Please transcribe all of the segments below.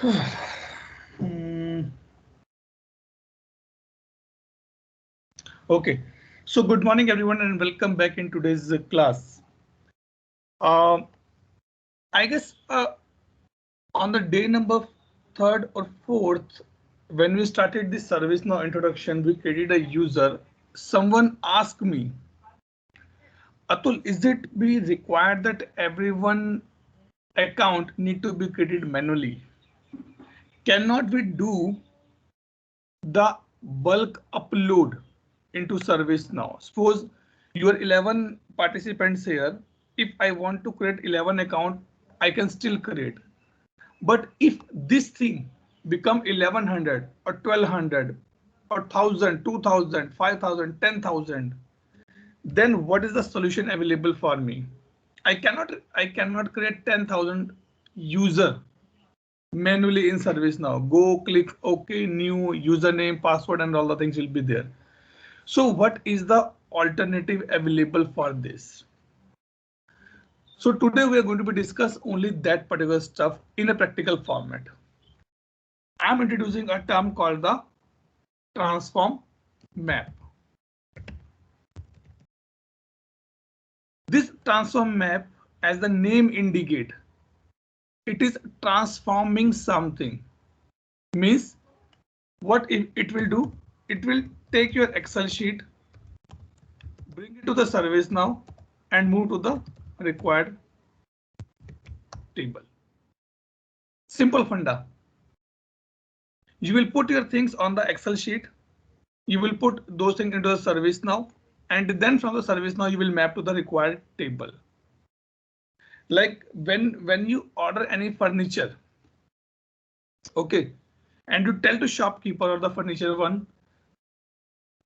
Okay, so good morning everyone and welcome back in today's class. I guess on the day number third or fourth, when we started the ServiceNow introduction, we created a user. Someone asked me, Atul, is it be required that everyone account need to be created manually? Cannot we do the bulk upload into ServiceNow? Suppose you are 11 participants here. If I want to create 11 account, I can still create. But if this thing become 1100 or 1200 or 1000, 2000, 5000, 10,000, then what is the solution available for me? I cannot create 10,000 user manually in ServiceNow. Go click OK, new username, password, and all the things will be there. So what is the alternative available for this? So today we are going to be discuss only that particular stuff in a practical format. I'm introducing a term called the transform map. This transform map, as the name indicate, it is transforming something. Means what it will do? It will take your Excel sheet, bring it to the ServiceNow, and move to the required table. Simple funda. You will put your things on the Excel sheet. You will put those things into the ServiceNow, and then from the ServiceNow you will map to the required table. Like when you order any furniture, okay, and you tell the shopkeeper or the furniture one,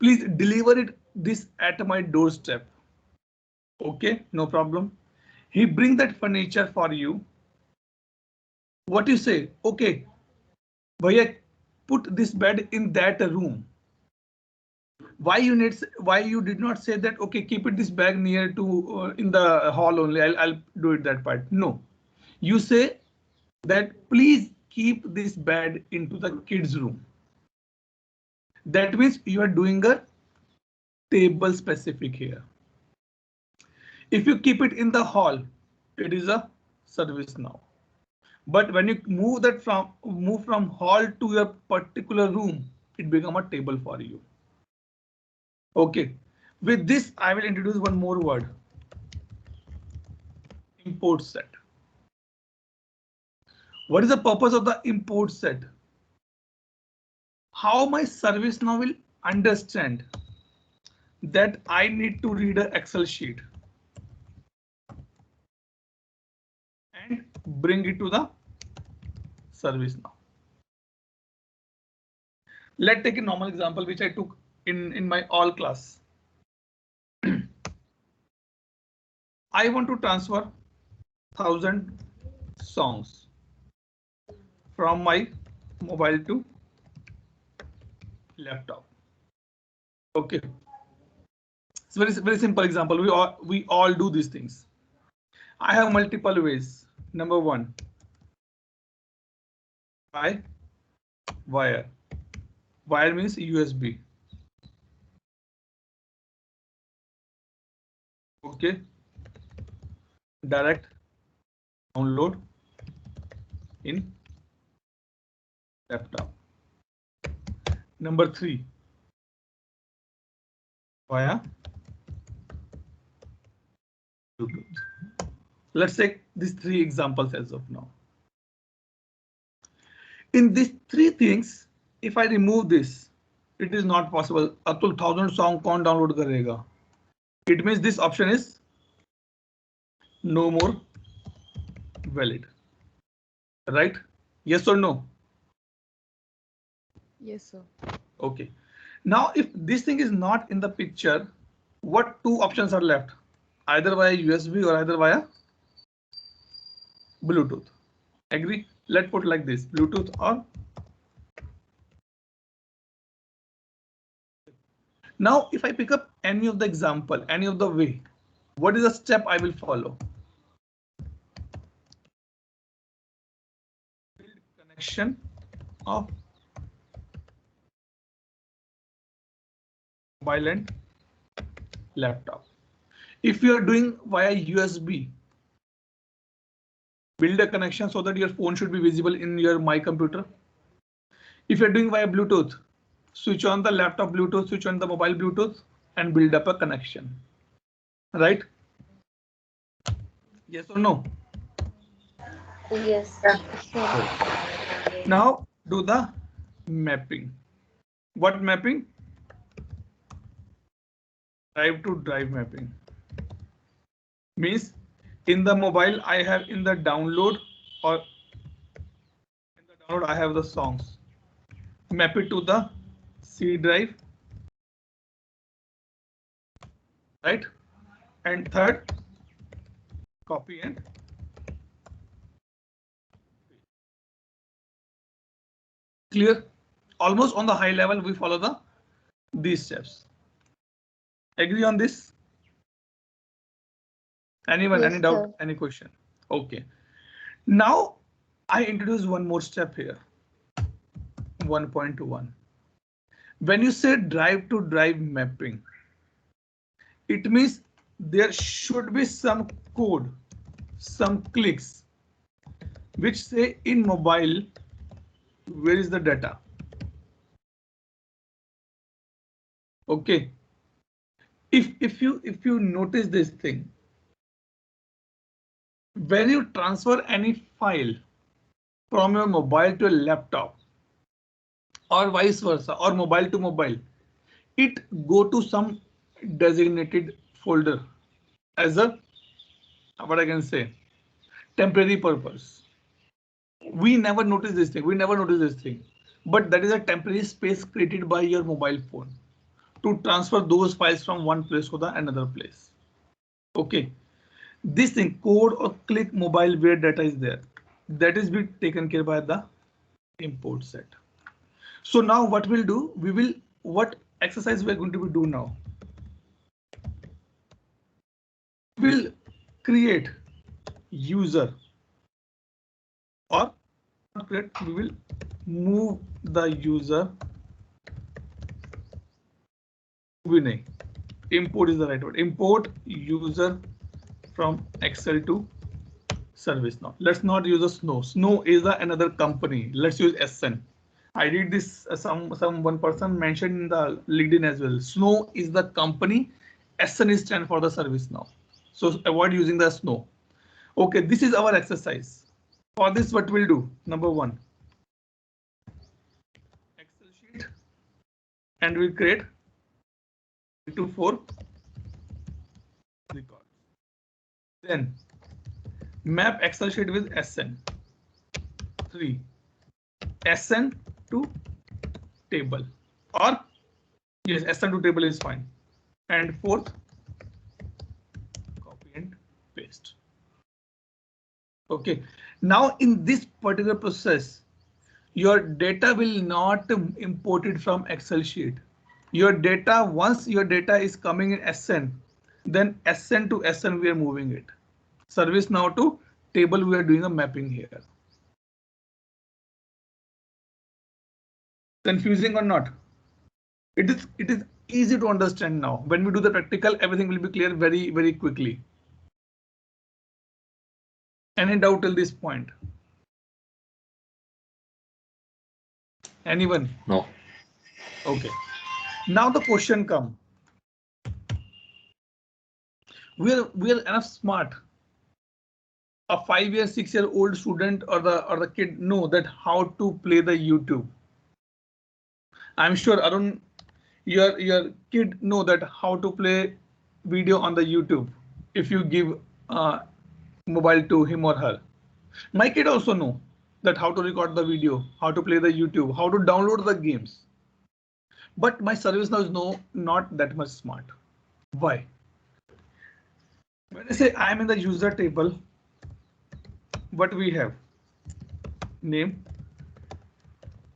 please deliver it this at my doorstep. Okay, no problem. He bring that furniture for you. What you say? Okay, bhaiya, put this bed in that room. Why you did not say that? Okay, keep it this bag near to in the hall only. I'll do it that part. No, you say that please keep this bed into the kids room. That means you are doing a table specific here. If you keep it in the hall, it is a ServiceNow. But when you move from hall to your particular room, it become a table for you. Okay, with this I will introduce one more word, import set. What is the purpose of the import set? How my ServiceNow will understand that I need to read an Excel sheet and bring it to the ServiceNow. Let's take a normal example which I took in my all class. I want to transfer 1,000 songs from my mobile to laptop. Okay, it's very simple example. We all do these things. I have multiple ways. Number one, by wire. Wire means USB. Okay, direct download in laptop. Number three, via Bluetooth. Let's take these three examples as of now. In these three things, if I remove this, it is not possible. Atul 1,000 song kaun download karega? It means this option is no more valid. Right? Yes or no? Yes, sir. Okay. Now, if this thing is not in the picture, what two options are left? Either via USB or either via Bluetooth. Agree? Let's put like this, Bluetooth or. Now, if I pick up any of the example, any of the way, what is the step I will follow? Build connection of mobile and laptop. If you are doing via USB, build a connection so that your phone should be visible in your My Computer. If you're doing via Bluetooth, switch on the laptop Bluetooth, switch on the mobile Bluetooth, and build up a connection. Right? Yes or no? Yes. Sure. Now do the mapping. What mapping? Drive to drive mapping. Means in the mobile I have in the download, or in the download I have the songs. Map it to the C drive. Right? And third, copy and clear. Almost on the high level we follow these steps. Agree on this? Anyone, any Yes, doubt, sir. any question? Okay. Now I introduce one more step here. 1.1. When you say drive to drive mapping, it means there should be some code, some clicks, which say in mobile, where is the data? Okay. If you notice this thing, when you transfer any file from your mobile to a laptop, or vice versa, or mobile to mobile, it go to some designated folder as a, what I can say, temporary purpose. We never notice this thing. We never notice this thing. But that is a temporary space created by your mobile phone to transfer those files from one place to the another place. Okay. This thing, code or click mobile where data is there, that is be taken care by the import set. So now what we'll do, what exercise we're going to be do now? We'll create user, or not create, we will move the user. Import is the right word. Import user from Excel to ServiceNow. Let's not use a Snow. Snow is another company. Let's use SN. I read this, some one person mentioned in the LinkedIn as well. Snow is the company. SN is stand for the ServiceNow. So avoid using the Snow. Okay, this is our exercise. For this, what we'll do? Number one, Excel sheet, and we'll create 3 to 4 records. Then map Excel sheet with SN. 3. SN to table, or yes, SN to table is fine. And fourth, copy and paste. Okay. Now in this particular process, your data will not imported from Excel sheet. Your data, once your data is coming in SN, then SN to SN we are moving it. ServiceNow to table we are doing a mapping here. Confusing or not? It is easy to understand now. When we do the practical, everything will be clear very quickly. Any doubt till this point? Anyone? No. Okay. Now the question come. We're enough smart. A 5-year, 6-year-old student or the kid know that how to play the YouTube. I'm sure Arun, your kid know that how to play video on the YouTube if you give mobile to him or her. My kid also know that how to record the video, how to play the YouTube, how to download the games. But my ServiceNow is not that much smart. Why? When I say I'm in the user table, what we have? Name,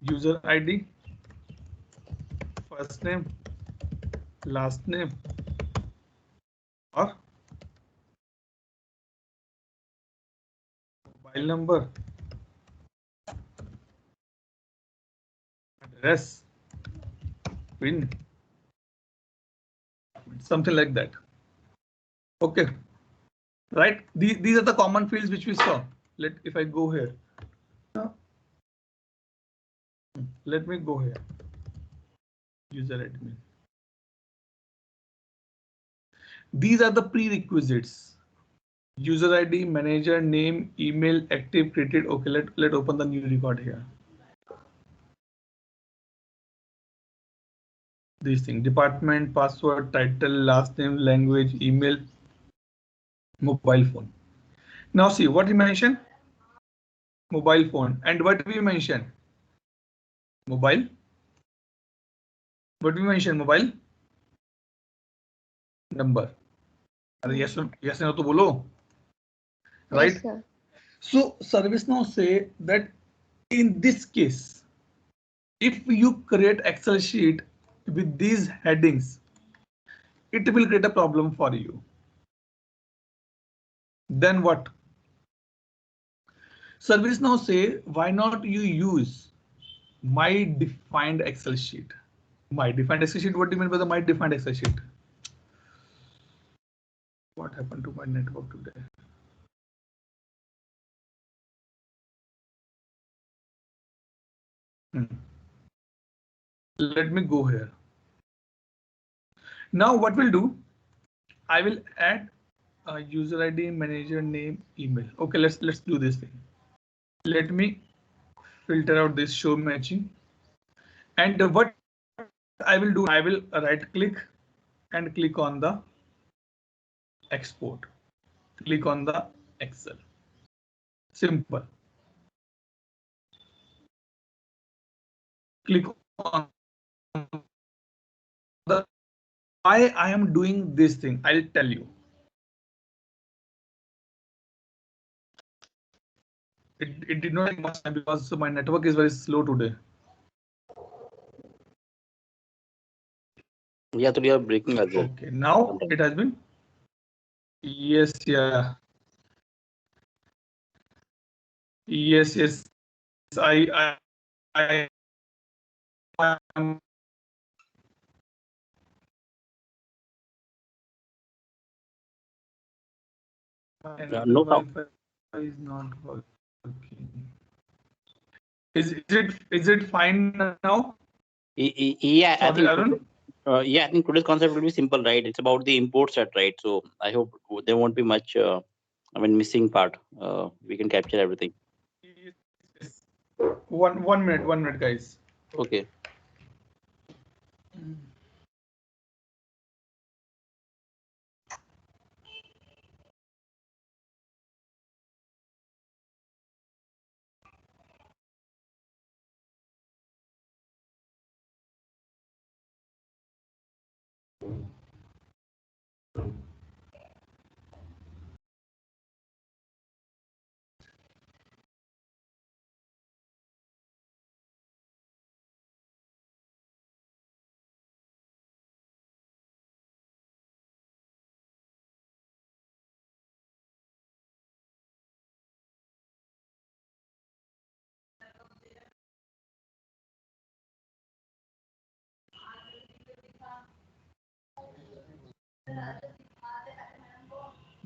user ID, first name, last name, or mobile number, res win, something like that. Okay, right? These are the common fields which we saw. If I go here, let me go here. User admin. These are the prerequisites. User ID, manager, name, email, active, created. Okay, let open the new record here. These things: department, password, title, last name, language, email, mobile phone. Now see what we mentioned: mobile phone. And what we mentioned? Mobile. What we mentioned? Mobile number. Yes no to bolo. Right? Yes, sir. So ServiceNow say that in this case, if you create Excel sheet with these headings, it will create a problem for you. Then what? ServiceNow say, why not you use my defined Excel sheet? My defined Excel sheet. What do you mean by the my defined Excel sheet? What happened to my network today? Let me go here. Now what we'll do, I will add a user ID, manager name, email. Okay, let's do this thing. Let me filter out this show matching. And what I will do, I will right click and click on the export. Click on the Excel. Simple. Click on the why I am doing this thing. I'll tell you. It did not take much time because my network is very slow today. Yeah, so we are breaking as well. Okay, now it has been. Yes, yeah. Yes. I am. No problem. Wi-Fi is not working. Is it fine now? Yeah, Sorry, I think. Arun? Yeah, I think today's concept will be simple, right? It's about the import set, right? So I hope there won't be much, missing part. We can capture everything. Yes. One minute, guys. Okay.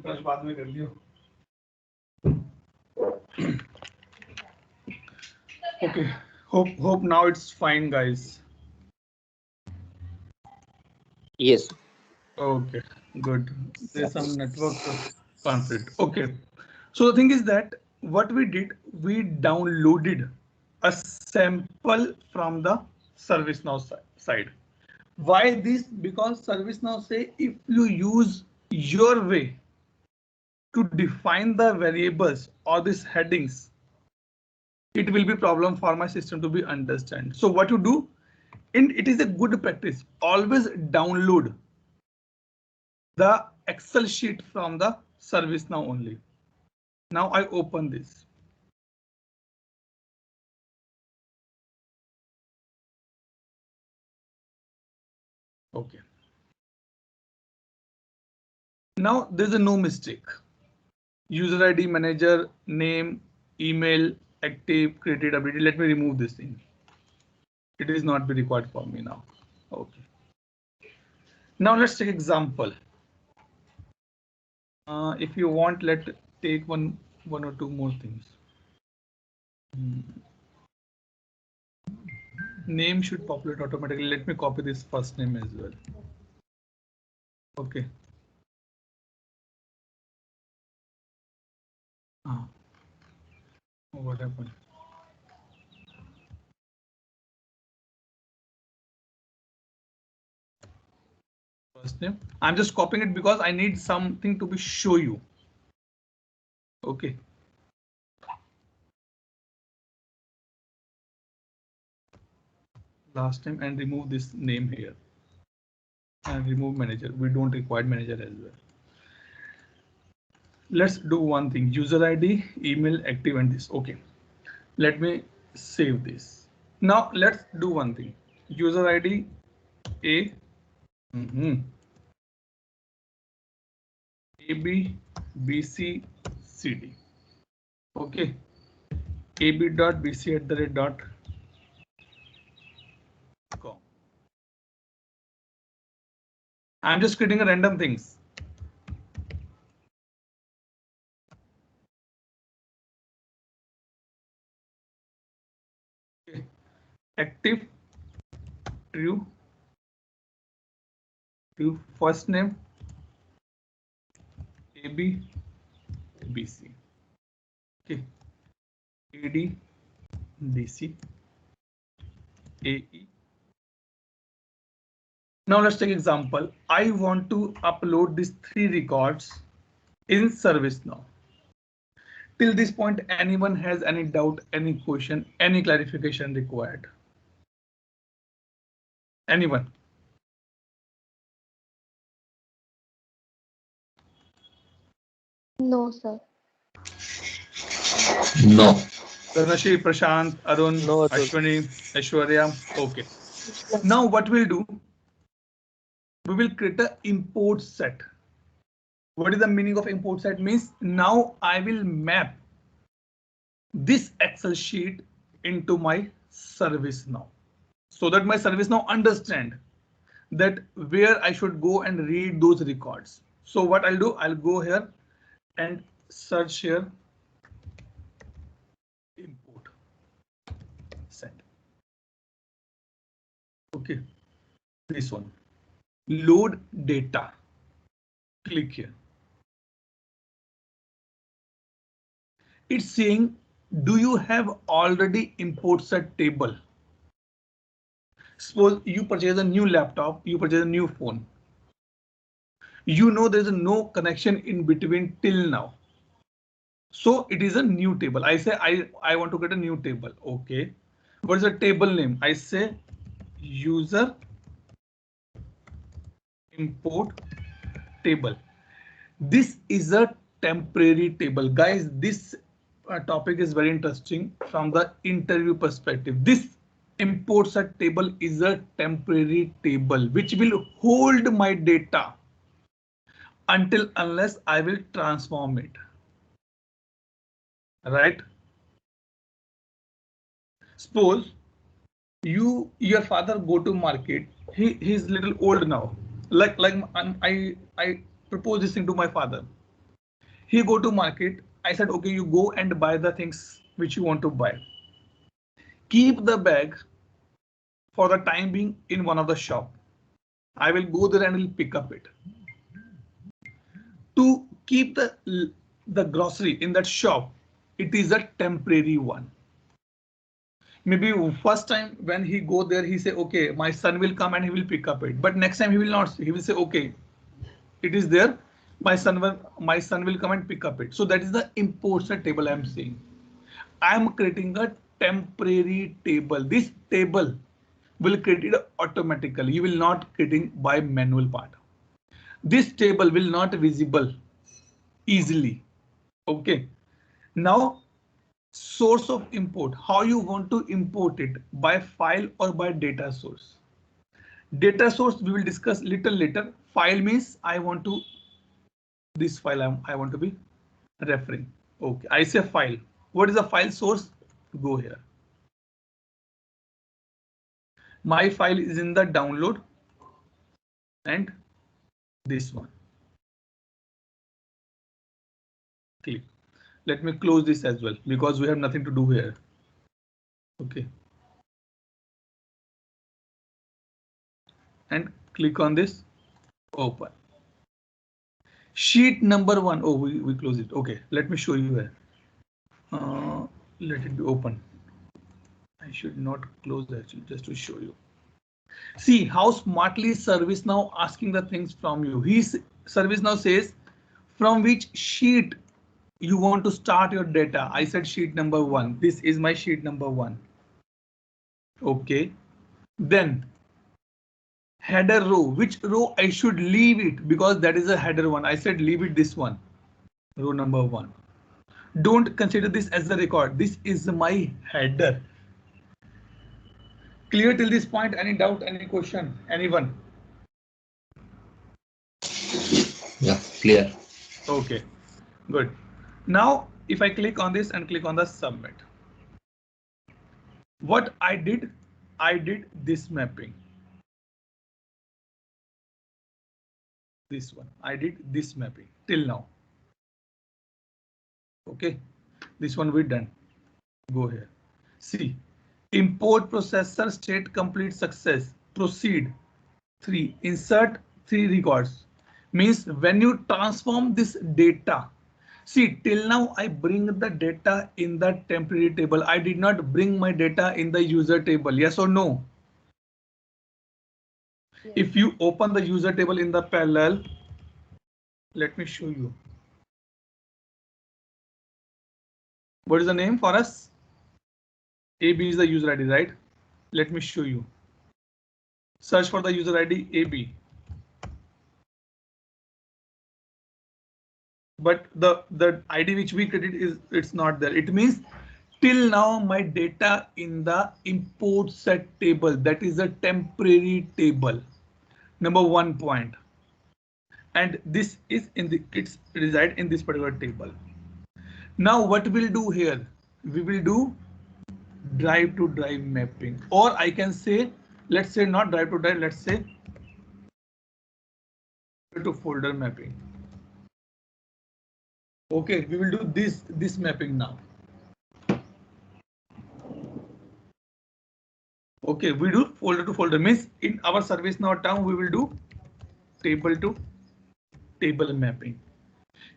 Brush बाद में कर लियो. Okay. Hope now it's fine, guys. Yes. Okay, good. There's some network conflict. Okay. So the thing is that what we did, we downloaded a sample from the ServiceNow side. Why this? Because ServiceNow say if you use your way to define the variables or these headings, it will be problem for my system to be understand. So what you do, and it is a good practice, always download the Excel sheet from the ServiceNow only. Now I open this. Okay. Now there's a no mistake. User ID, manager, name, email, active, created, updated. Let me remove this thing. It is not be required for me now. Okay. Now let's take example. If you want, let take one or two more things. Name should populate automatically. Let me copy this first name as well. Okay. What happened? First name. I'm just copying it because I need something to be show you. Okay. Last name and remove this name here. And remove manager. We don't require manager as well. Let's do one thing. User ID, email, active, and this. Okay. Let me save this. Now let's do one thing. User ID A. AB, BC, CD. Okay. ab.bc@com. I'm just creating a random things. Okay. Active, true, first name, AB, BC. Okay. AD, DC, AE. Now let's take example. I want to upload these 3 records in ServiceNow. Till this point, anyone has any doubt, any question, any clarification required? Anyone? No, sir. No. Dharnashi, Prashant, Arun, No, Atul. Ashwani, Aishwarya. Okay. Now what we'll do? We will create an import set. What is the meaning of import set? Means now I will map this Excel sheet into my ServiceNow, so that my ServiceNow understand that where I should go and read those records. So what I'll do, I'll go here and search here import set. Okay, this one, load data. Click here. It's saying, do you have already import set table? Suppose you purchase a new laptop, you purchase a new phone. You know there is no connection in between till now. So it is a new table. I say I want to get a new table. Okay. What is the table name? I say user import table. This is a temporary table. Guys, this topic is very interesting from the interview perspective. This import set table is a temporary table which will hold my data until unless I will transform it. Right? Suppose your father go to market. He's little old now. Like I propose this thing to my father. He go to market. I said, okay, you go and buy the things which you want to buy. Keep the bag for the time being in one of the shop. I will go there and will pick up it. To keep the grocery in that shop, it is a temporary one. Maybe first time when he go there, he say, okay, my son will come and he will pick up it. But next time he will not. He will say, okay, it is there. My son will come and pick up it. So that is the import set table I am saying. I am creating a temporary table. This table will create it automatically. You will not creating by manual part. This table will not visible easily. Okay. Now source of import, how you want to import it, by file or by data source. Data source we will discuss little later. File means I want to this file I want to be referring. Okay, I say file. What is the file source? Go here. My file is in the download and this one. Click. Let me close this as well because we have nothing to do here. Okay. And click on this, open. Sheet number 1. Oh, we close it. Okay, let me show you here. Let it be open. I should not close actually, just to show you. See how smartly ServiceNow asking the things from you. ServiceNow says from which sheet you want to start your data. I said sheet number 1. This is my sheet number 1. Okay. Then header row, which row I should leave it because that is a header one. I said leave it this one, row number 1. Don't consider this as a record. This is my header. Clear till this point? Any doubt, any question, anyone? Yeah, clear. Okay, good. Now, if I click on this and click on the submit, what I did this mapping. This one, I did this mapping till now. Okay, this one we done. Go here. See, import processor state complete success. Proceed. 3. Insert 3 records. Means when you transform this data. See, till now I bring the data in the temporary table. I did not bring my data in the user table. Yes or no? Yes. If you open the user table in the parallel, let me show you. What is the name for us? AB is the user ID, right? Let me show you. Search for the user ID AB. But the ID which we created it's not there. It means till now my data in the import set table, that is a temporary table. Number 1 point. And this is it's reside in this particular table. Now what we'll do here? We will do drive to drive mapping, or I can say, let's say not drive to drive, let's say to folder mapping. Okay, we will do this mapping now. Okay, we do folder to folder, means in our ServiceNow term we will do table to table mapping.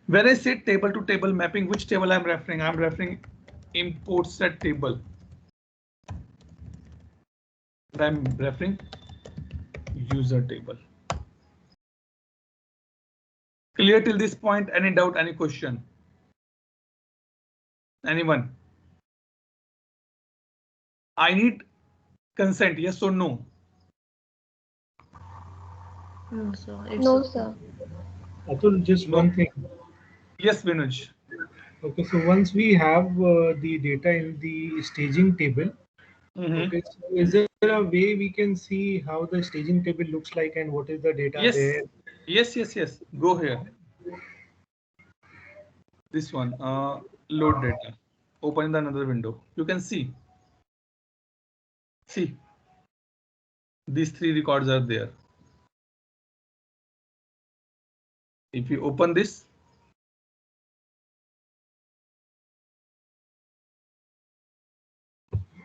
When I say table to table mapping, which table I'm referring? I'm referring import set table. I'm referring user table. Clear till this point? Any doubt, any question? Anyone? I need consent, yes or no? No, sir. No, sir. Atul, just one thing. Yes, Vinuj. Okay, so once we have the data in the staging table, okay, so is there a way we can see how the staging table looks like and what is the data there? Yes. Go here. This one, load data. Open the another window. You can see. See, these 3 records are there. If you open this,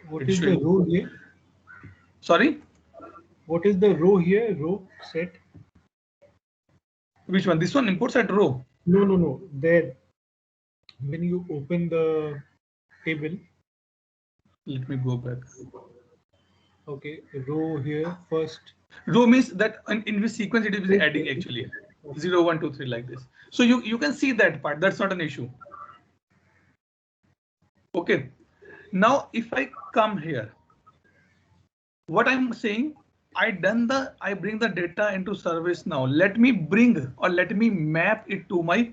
what is the row here? Sorry? What is the row here? Row set? Which one? This one, import set row? No. There. When you open the table. Let me go back. Okay, row here first. Row means that in which sequence it is adding actually. 0, 1, 2, 3 like this. So you can see that part. That's not an issue. Okay. Now if I come here, what I'm saying, I bring the data into ServiceNow. Let me bring or let me map it to my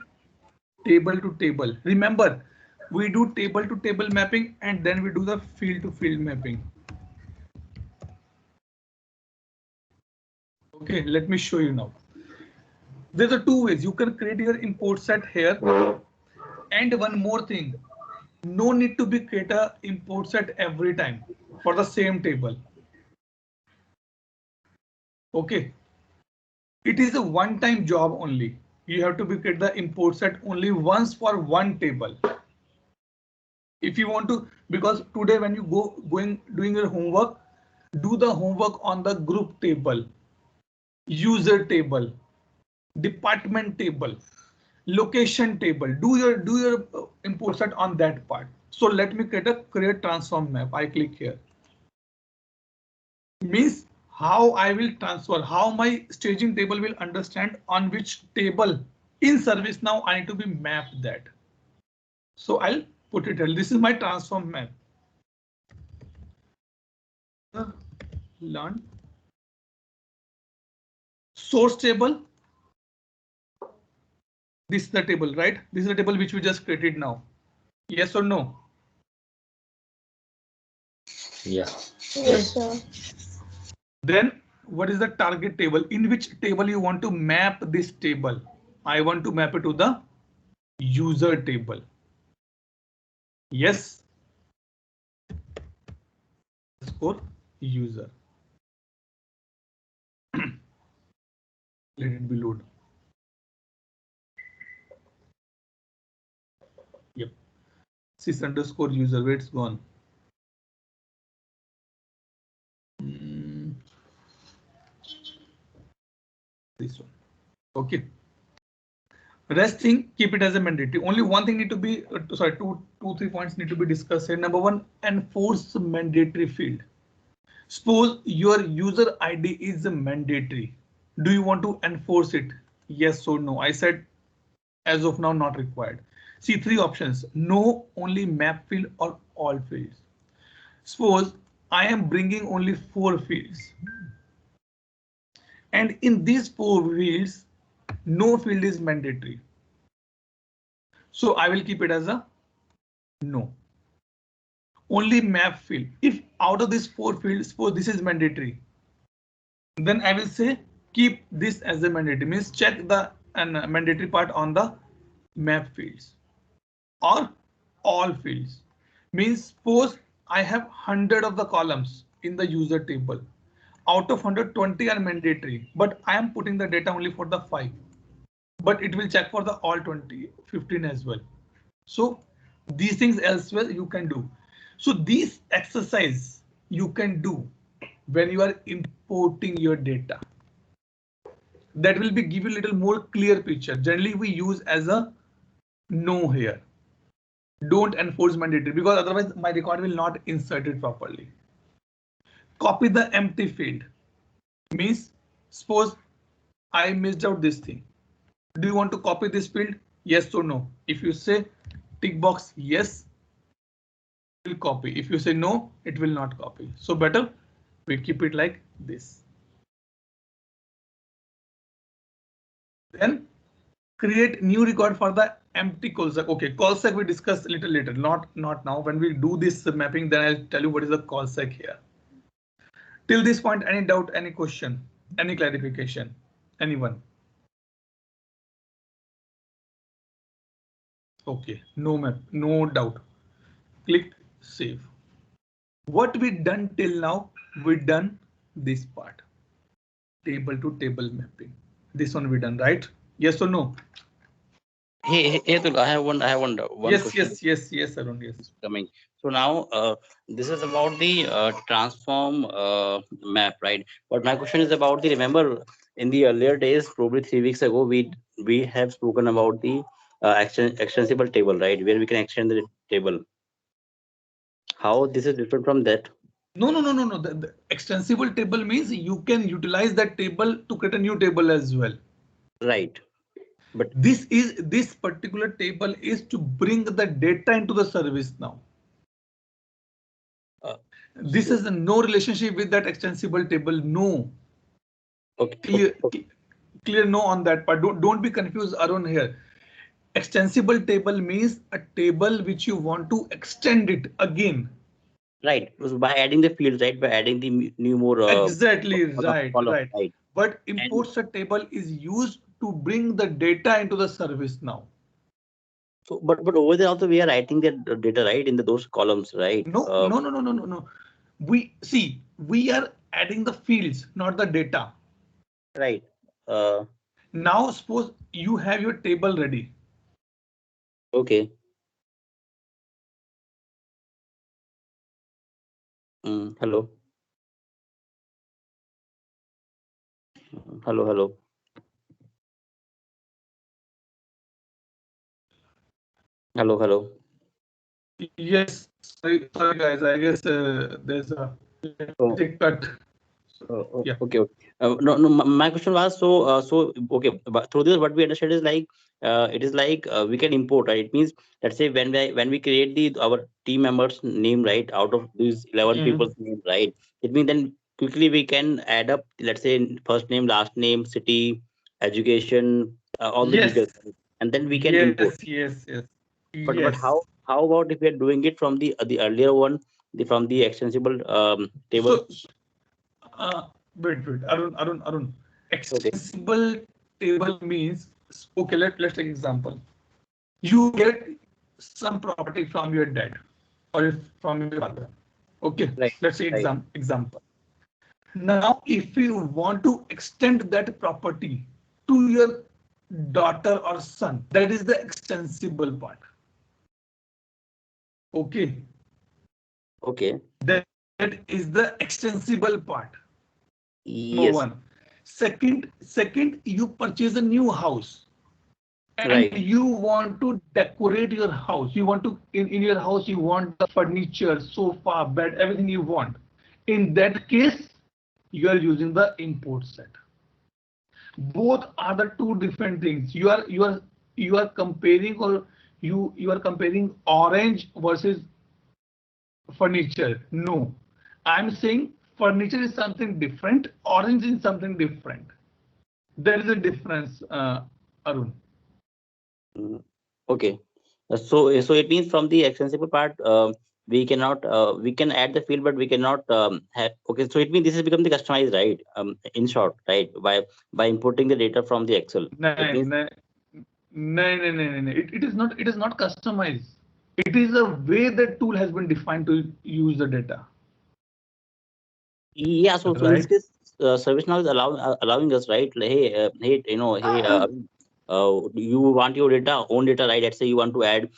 table to table. Remember, we do table to table mapping and then we do the field to field mapping. Okay, let me show you now. There are 2 ways you can create your import set here. And one more thing, no need to be create a import set every time for the same table. Okay. It is a one-time job only. You have to create the import set only once for one table. If you want to, because today when you doing your homework, do the homework on the group table, user table, department table, location table. Do your import set on that part. So let me create transform map. I click here. Means how I will transfer, how my staging table will understand on which table in ServiceNow I need to be mapped that. So I'll put it here. This is my transform map. Learn source table. This is the table, right? This is the table which we just created now. Yes or no? Yeah. Yes, sir. Then what is the target table? In which table you want to map this table? I want to map it to the user table. Yes. Score user. Let it be load. Yep. Sys underscore user. Where it's gone. This one. Okay. Rest thing, keep it as a mandatory. Only one thing need to be, sorry, two, 3 points need to be discussed here. Number one, enforce mandatory field. Suppose your user ID is mandatory. Do you want to enforce it? Yes or no? I said as of now not required. See 3 options. No, only map field or all fields. Suppose I am bringing only 4 fields. And in these 4 fields, no field is mandatory. So I will keep it as a no. Only map field. If out of these 4 fields, suppose this is mandatory, then I will say keep this as a mandatory. Means check the mandatory part on the map fields or all fields. Means suppose I have 100 of the columns in the user table. Out of 120 are mandatory, but I am putting the data only for the 5. But it will check for the all 15 as well. So these things elsewhere you can do. So this exercise you can do when you are importing your data. That will be give you a little more clear picture. Generally we use as a no here. Don't enforce mandatory because otherwise my record will not insert it properly. Copy the empty field. Means suppose I missed out this thing. Do you want to copy this field? Yes or no? If you say tick box yes, it will copy. If you say no, it will not copy. So better we keep it like this. Then create new record for the empty call stack. Okay, call stack we discuss a little later, not now. When we do this mapping, then I'll tell you what is the call stack here. Till this point, any doubt, any question, any clarification, anyone? Okay, no map, no doubt. Click save. What we done till now, we done this part. Table to table mapping. This one we done, right? Yes or no? Hey, Atul, I have one yes, question. Yes, Arun, yes. Coming. So now this is about the transform map, right? But my question is about the, remember in the earlier days, probably 3 weeks ago, we have spoken about the extensible table, right? Where we can extend the table. How this is different from that? No. The extensible table means you can utilize that table to create a new table as well. Right. But this particular table is to bring the data into the service now. This is no relationship with that extensible table. No. Okay. Clear no on that part. Don't be confused, Arun here. Extensible table means a table which you want to extend it again. Right. So by adding the fields, right? By adding the new more. Exactly right. But imports a table is used to bring the data into the service now. So, but over there also we are writing the data, right, in those columns, right? No. We are adding the fields, not the data. Right. Now suppose you have your table ready. Okay. Hello. Hello. Hello. Hello. Hello. Yes, sorry guys. I guess there's a Oh, cut. Yeah. okay. Okay. No. My question was so okay. But through this, what we understand is like it is like we can import. Right? It means let's say when we create our team members name, right, out of these 11 people's name, right. It means then quickly we can add up. Let's say first name, last name, city, education, all the Yes. details, and then we can Yes. import. Yes. But Yes. how about if we are doing it from the earlier one, from the extensible table? So, wait. Arun. Okay. Extensible table means, okay, let's take example. You get some property from your dad or from your father. Okay, Right. let's say Right. example. Now, if you want to extend that property to your daughter or son, that is the extensible part. Okay. Okay. That is the extensible part. Number Yes. one. Second, you purchase a new house and Right. you want to decorate your house. You want to in your house you want the furniture, sofa, bed, everything you want. In that case, you are using the import set. Both are the two different things. You are comparing, or you are comparing orange versus furniture. No, I'm saying furniture is something different, orange is something different. There is a difference, Arun. Mm, okay. So it means from the extensible part, we cannot we can add the field, but we cannot have. Okay. So it means this has become the customized, right? In short, right? By importing the data from the Excel. No, It means no, no. It is not customized. It is a way the tool has been defined to use the data. yeah. So in this Right? case, ServiceNow is allowing us, right? Like, hey, you want your own data, right? Let's say you want to add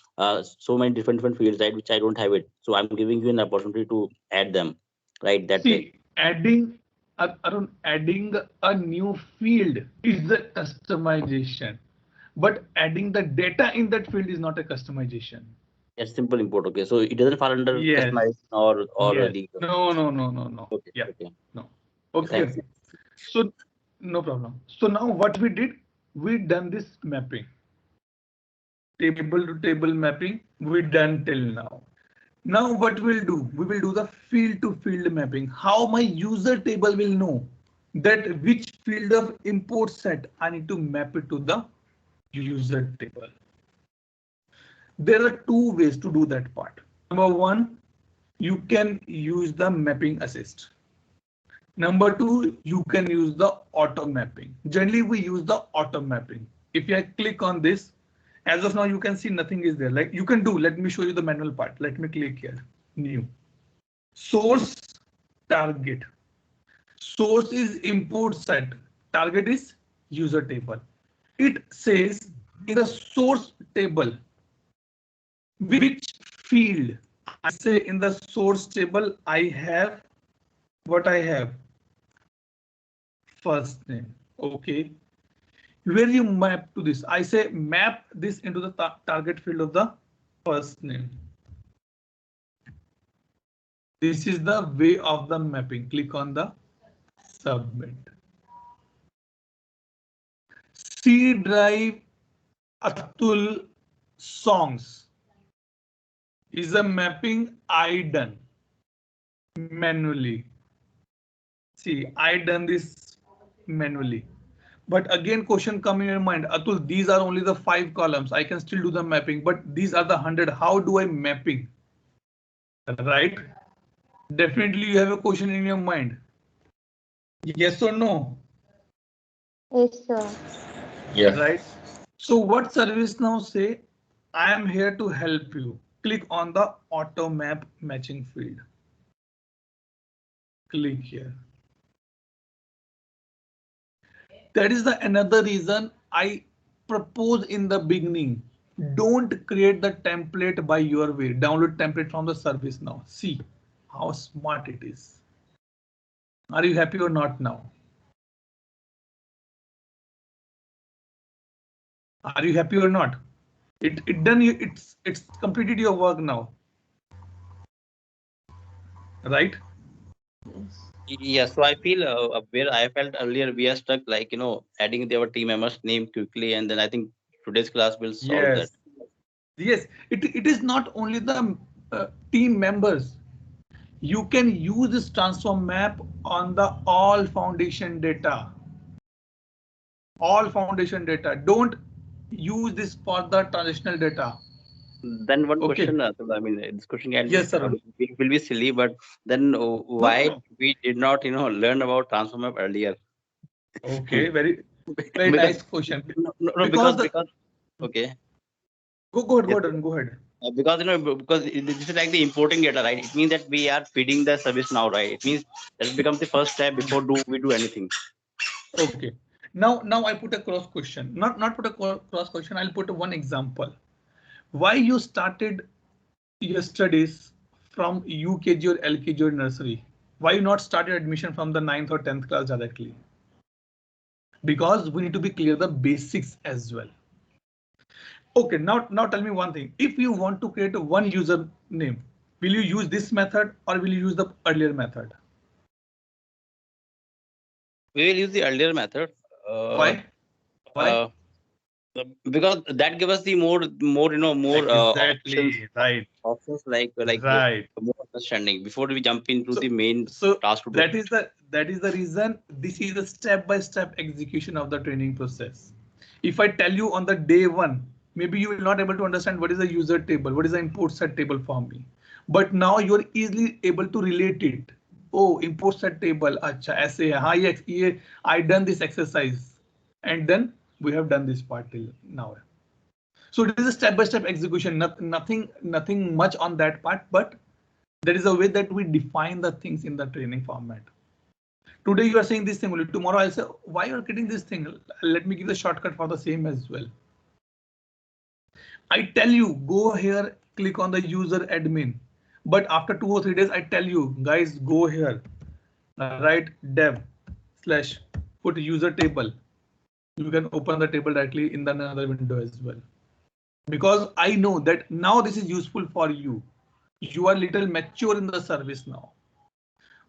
so many different fields, right? Which I don't have it, so I'm giving you an opportunity to add them, right? That way. See, Arun, adding a new field is the customization, but adding the data in that field is not a customization. That's simple import. Okay, so it doesn't fall under Yes. customization or Yes. the. No. Okay, Yeah. okay. No. Thanks. Okay. So no problem. So now what we did, we done this mapping. Table to table mapping, we done till now. Now what we'll do, we will do the field to field mapping. How my user table will know that which field of import set I need to map it to the user table. There are two ways to do that part. Number one, you can use the mapping assist. Number two, you can use the auto mapping. Generally, we use the auto mapping. If I click on this, as of now, you can see nothing is there. Like you can do, let me show you the manual part. Let me click here, new. Source, target. Source is import set. Target is user table. It says in the source table, which field. I say in the source table, I have what I have. First name. Okay. Where you map to this? I say map this into the target field of the first name. This is the way of the mapping. Click on the submit. C drive Atul songs is a mapping I done manually. See, I done this manually. But again, question come in your mind, Atul, these are only the 5 columns. I can still do the mapping, but these are the 100. How do I mapping? Right? Definitely you have a question in your mind. Yes or no? Yes, sir. Yeah. Right? So what ServiceNow say? I am here to help you. Click on the auto map matching field. Click here. That is the another reason I propose in the beginning. Don't create the template by your way. Download template from the service now. See how smart it is. Are you happy or not now? Are you happy or not? It done you, it's completed your work now. Right? Yes, so I feel where I felt earlier we are stuck, like, adding our team members' name quickly, and then I think today's class will solve that. Yes. It is not only the team members. You can use this transform map on the all foundation data. All foundation data. Don't use this for the transitional data. Then one Okay. question, I mean, this question can Yes, sir. will be silly, but then why No. we did not, learn about transform map earlier? Okay, very Because, nice question. No, Because okay. Go ahead. Because because this is like the importing data, right? It means that we are feeding the service now, right? It means that becomes the first step before we do anything. Okay. Now I put a cross question. Not put a cross question. I'll put one example. Why you started your studies from UKG or LKG or nursery? Why you not started admission from the 9th or 10th class directly? Because we need to be clear the basics as well. Okay, now tell me one thing. If you want to create one username, will you use this method or will you use the earlier method? We will use the earlier method. Why? Because that gives us the more exactly options like right. more understanding before we jump into the main task. That is the reason this is a step-by-step execution of the training process. If I tell you on the day one, maybe you will not able to understand what is a user table, what is the import set table for me. But now you're easily able to relate it. Oh, import set table, acha, aise hai, yes, I done this exercise, and then we have done this part till now. So it is a step-by-step execution, nothing much on that part, but there is a way that we define the things in the training format. Today you are saying this thing, tomorrow I'll say, why you are getting this thing? Let me give the shortcut for the same as well. I tell you, go here, click on the user admin. But after 2 or 3 days, I tell you, guys, go here, write dev / put user table. You can open the table directly in another window as well. Because I know that now this is useful for you. You are little mature in the service now.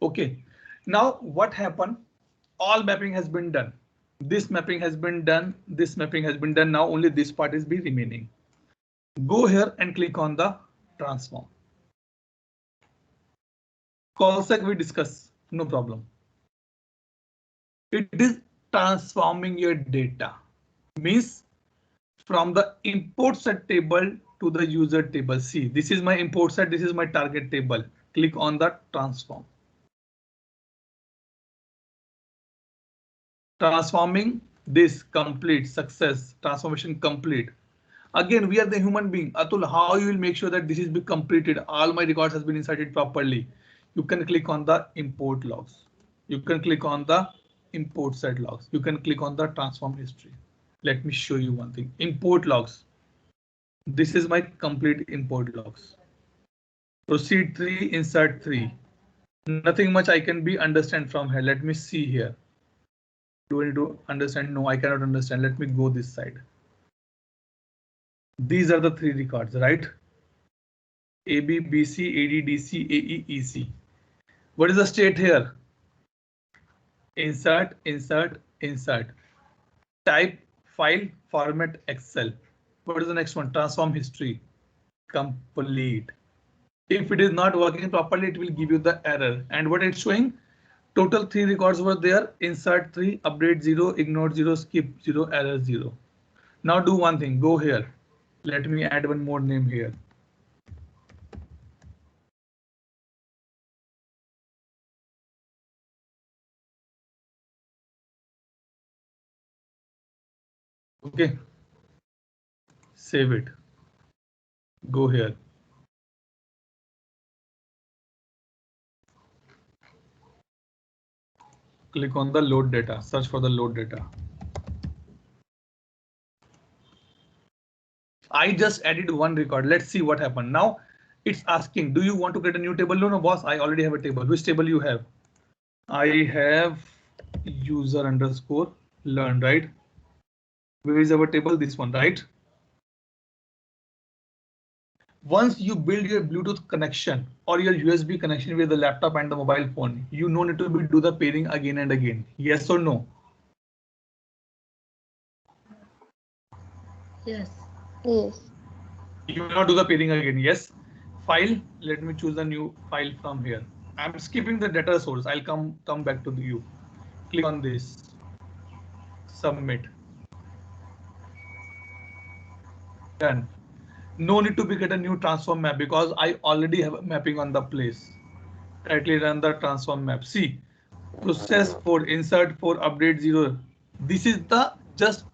Okay, now what happened? All mapping has been done. This mapping has been done. This mapping has been done. Now only this part is be remaining. Go here and click on the transform. Call sec we discuss, no problem. It is transforming your data. Means from the import set table to the user table. See, this is my import set. This is my target table. Click on the transform. Transforming this complete success, transformation complete. Again, we are the human being. Atul, how you will make sure that this is be completed? All my records has been inserted properly. You can click on the import logs. You can click on the import set logs. You can click on the transform history. Let me show you one thing. Import logs. This is my complete import logs. Proceed 3, insert 3. Nothing much I can be understand from here. Let me see here. Do I need to understand? No, I cannot understand. Let me go this side. These are the 3 records, right? AB, BC, AD, DC, AE, EC. What is the state here? Insert, insert, insert. Type, file, format, Excel. What is the next one? Transform history. Complete. If it is not working properly, it will give you the error. And what it's showing? Total 3 records were there. Insert 3, update 0, ignore 0, skip 0, error 0. Now do one thing. Go here. Let me add one more name here. Okay. Save it. Go here. Click on the load data. Search for the load data. I just added one record. Let's see what happened. Now it's asking, do you want to create a new table? No, boss, I already have a table. Which table you have? I have user underscore learn, right? Where is our table? This one, right? Once you build your Bluetooth connection or your USB connection with the laptop and the mobile phone, you no need to do the pairing again and again. Yes or no? Yes. Yes. You will not do the pairing again. Yes. File. Let me choose a new file from here. I'm skipping the data source. I'll come back to you. Click on this. Submit. Done. No need to get a new transform map because I already have a mapping on the place. Tightly run the transform map. See, process for insert for update 0. This is the just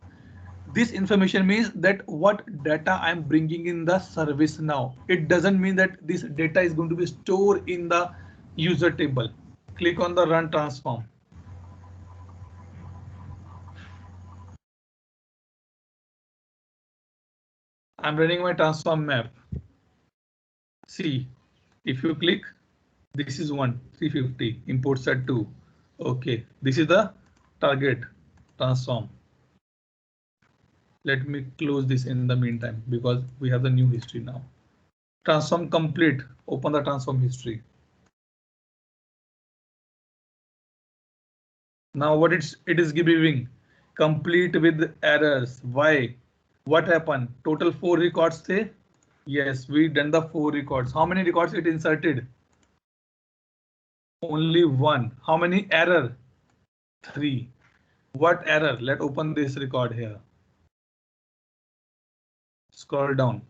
this information means that what data I'm bringing in the service now. It doesn't mean that this data is going to be stored in the user table. Click on the run transform. I'm running my transform map. See, if you click, this is 350 import set 2. OK, this is the target transform. Let me close this in the meantime because we have the new history now. Transform complete. Open the transform history. Now what it is giving? Complete with errors. Why? What happened? Total 4 records say. Yes, we done the 4 records. How many records it inserted? Only 1. How many error? 3. What error? Let's open this record here. Scroll down.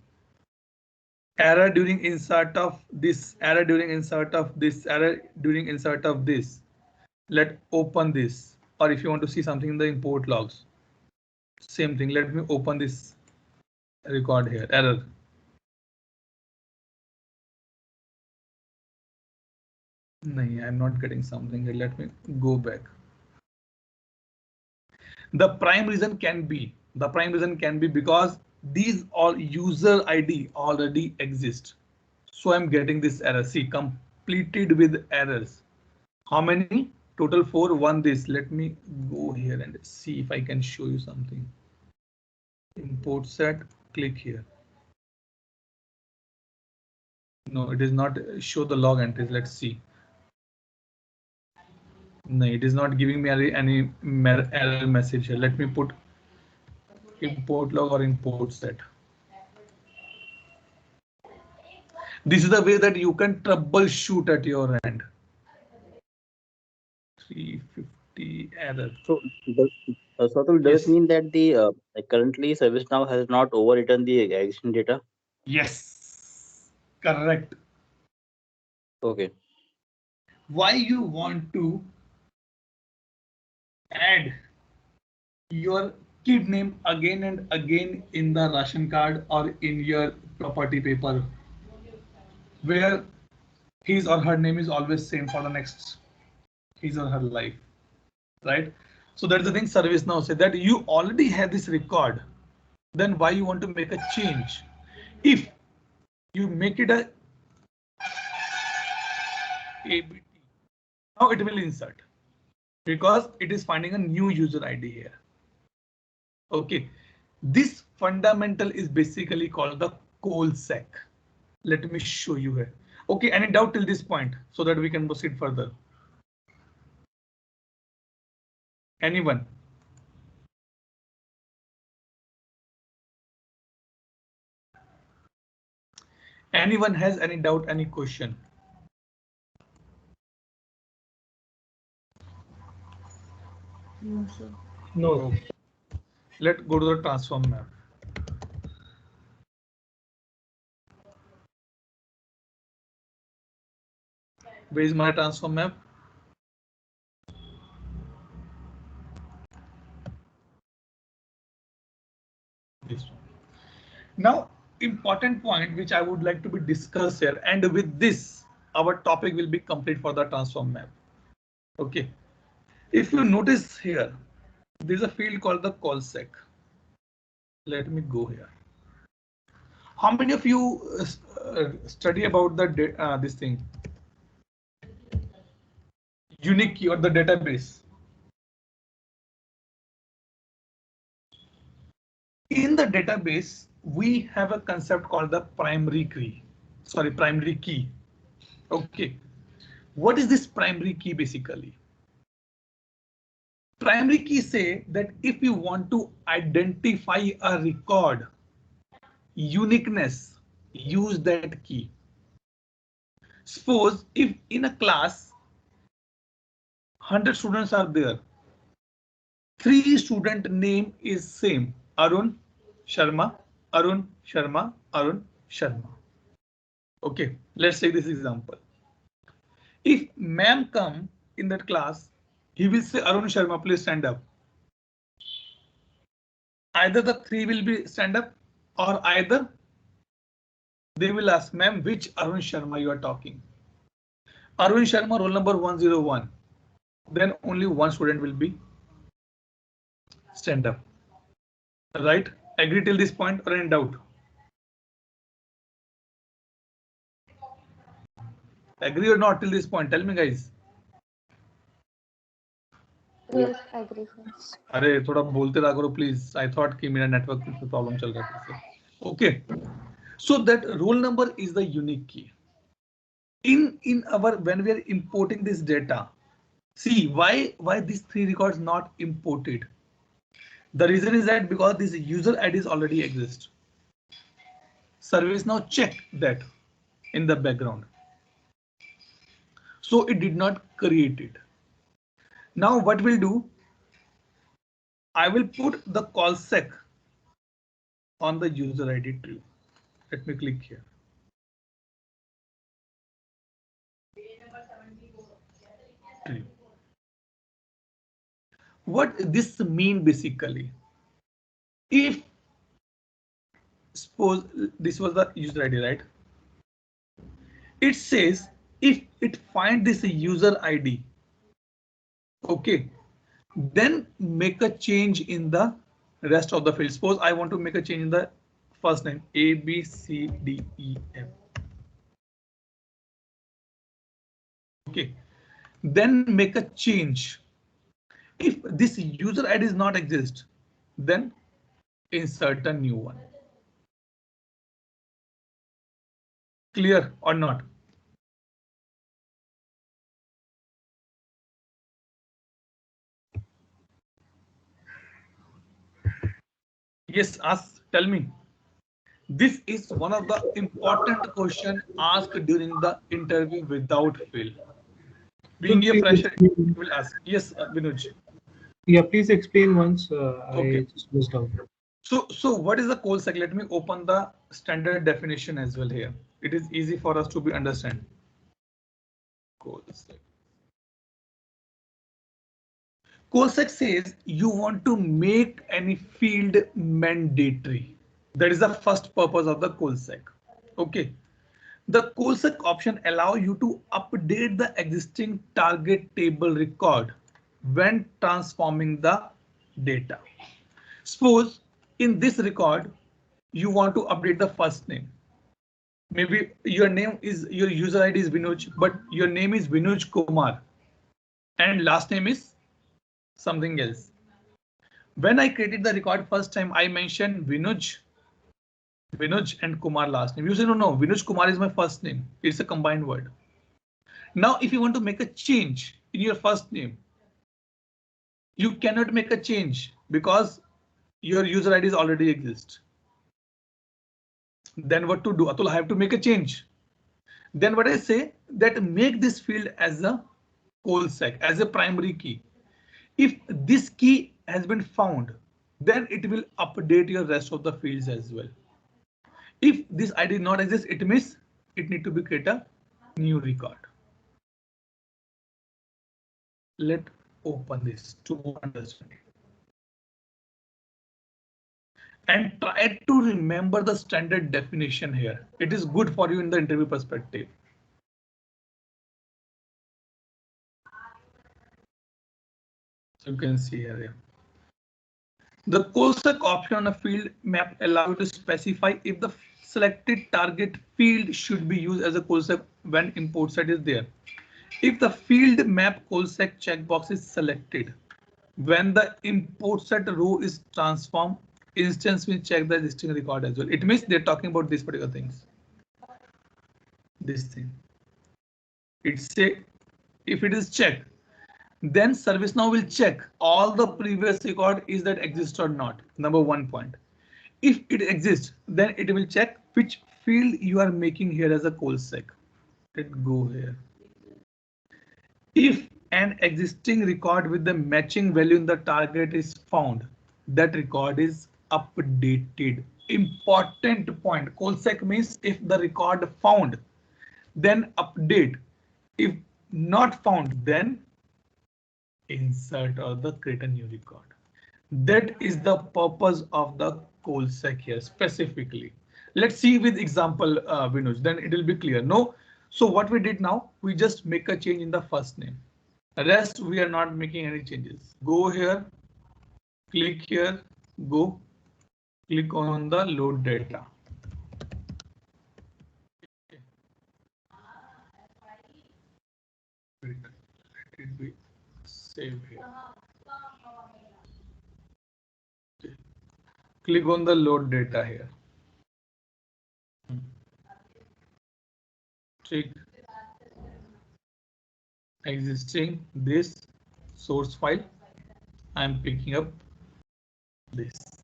Error during insert of this, error during insert of this, error during insert of this. Let's open this. Or if you want to see something in the import logs, same thing. Let me open this record here. Error. No, I'm not getting something here. Let me go back. The prime reason can be because these all user ID already exist. So I'm getting this error. See, completed with errors. How many? Total 4, 1 this. Let me go here and see if I can show you something. Import set, click here. No, it is not show the log entries. Let's see. No, it is not giving me any error message here. Let me put import log or import set. This is the way that you can troubleshoot at your end. 350 error. So, Satul, does it mean that the currently ServiceNow has not overwritten the existing data? Yes, correct. Okay. Why you want to add your kid name again and again in the ration card or in your property paper, where his or her name is always same for the next his or her life, right? So that's the thing ServiceNow said that you already have this record. Then why you want to make a change? If you make it a ABT, now it will insert because it is finding a new user ID here. OK, this fundamental is basically called the COLSEC. Let me show you here. OK, any doubt till this point so that we can proceed further? Anyone? Anyone has any doubt, any question? No, sir. No. Let's go to the transform map. Where is my transform map? This one. Now, important point which I would like to be discussed here, and with this, our topic will be complete for the transform map. OK, if you notice here, there's a field called the COLSEC. Let me go here. How many of you study about the this thing, unique key or the database? In the database, we have a concept called the primary key. Sorry, primary key. Okay. What is this primary key basically? Primary key say that if you want to identify a record, uniqueness, use that key. Suppose if in a class 100 students are there, 3 student name is same, Arun Sharma, Arun Sharma, Arun Sharma. Okay, let's take this example. If ma'am come in that class, he will say Arun Sharma, please stand up. Either the 3 will be stand up or either they will ask, ma'am, which Arun Sharma you are talking? Arun Sharma, roll number 101. Then only one student will be stand up. Right? Agree till this point or in doubt? Agree or not till this point? Tell me, guys. Yes, agree, sir. अरे थोड़ा बोलते रहा करो please. I thought कि मेरा network में problem चल रहा था. Okay. So that roll number is the unique key. In our when we are importing this data, see why these 3 records not imported. The reason is that because this user IDs already exist. Service now check that in the background. So it did not create it. Now what we'll do, I will put the call sec on the user ID true. Let me click here. True. What this mean basically? If suppose this was the user ID, right? It says if it find this user ID, okay, then make a change in the rest of the field. Suppose I want to make a change in the first name A, B, C, D, E, F. Okay, then make a change. If this user ID does not exist, then insert a new one. Clear or not? Yes, ask, tell me. This is one of the important question asked during the interview without fail. Being a fresher, will ask. Yes, Vinuj. Yeah, please explain once. Okay. I just missed out. So what is the call sec? Let me open the standard definition as well here. It is easy for us to be understand. Call sec. Call sec says you want to make any field mandatory. That is the first purpose of the call sec. Okay. The call sec option allow you to update the existing target table record when transforming the data. Suppose in this record, you want to update the first name. Maybe your name is your user ID is Vinuj, but your name is Vinuj Kumar and last name is something else. When I created the record first time, I mentioned Vinuj and Kumar last name. You say no, Vinuj Kumar is my first name. It's a combined word. Now, if you want to make a change in your first name, you cannot make a change because your user IDs already exist. Then what to do? Atul, I have to make a change. Then what I say that make this field as a call sec, as a primary key. If this key has been found, then it will update your rest of the fields as well. If this ID not exist, it means it need to be create a new record. Let open this to understand. And try to remember the standard definition here. It is good for you in the interview perspective. So you can see here. The call sec option on a field map allows you to specify if the selected target field should be used as a call sec when import set is there. If the field map call sec checkbox is selected, when the import set row is transformed, instance will check the existing record as well. It means they're talking about these particular things. This thing. It say if it is checked, then ServiceNow will check all the previous record is that exist or not. Number 1 point. If it exists, then it will check which field you are making here as a call sec. Let's go here. If an existing record with the matching value in the target is found, that record is updated. Important point. Call sec means if the record found, then update. If not found, then insert or the create a new record. That is the purpose of the call sec here specifically. Let's see with example, Vinod, then it will be clear. No. So what we did now, we just make a change in the first name. Rest we are not making any changes. Go here, click here, go, click on the load data. Let it be save here. Okay. Click on the load data here. Check existing this source file. I'm picking up this.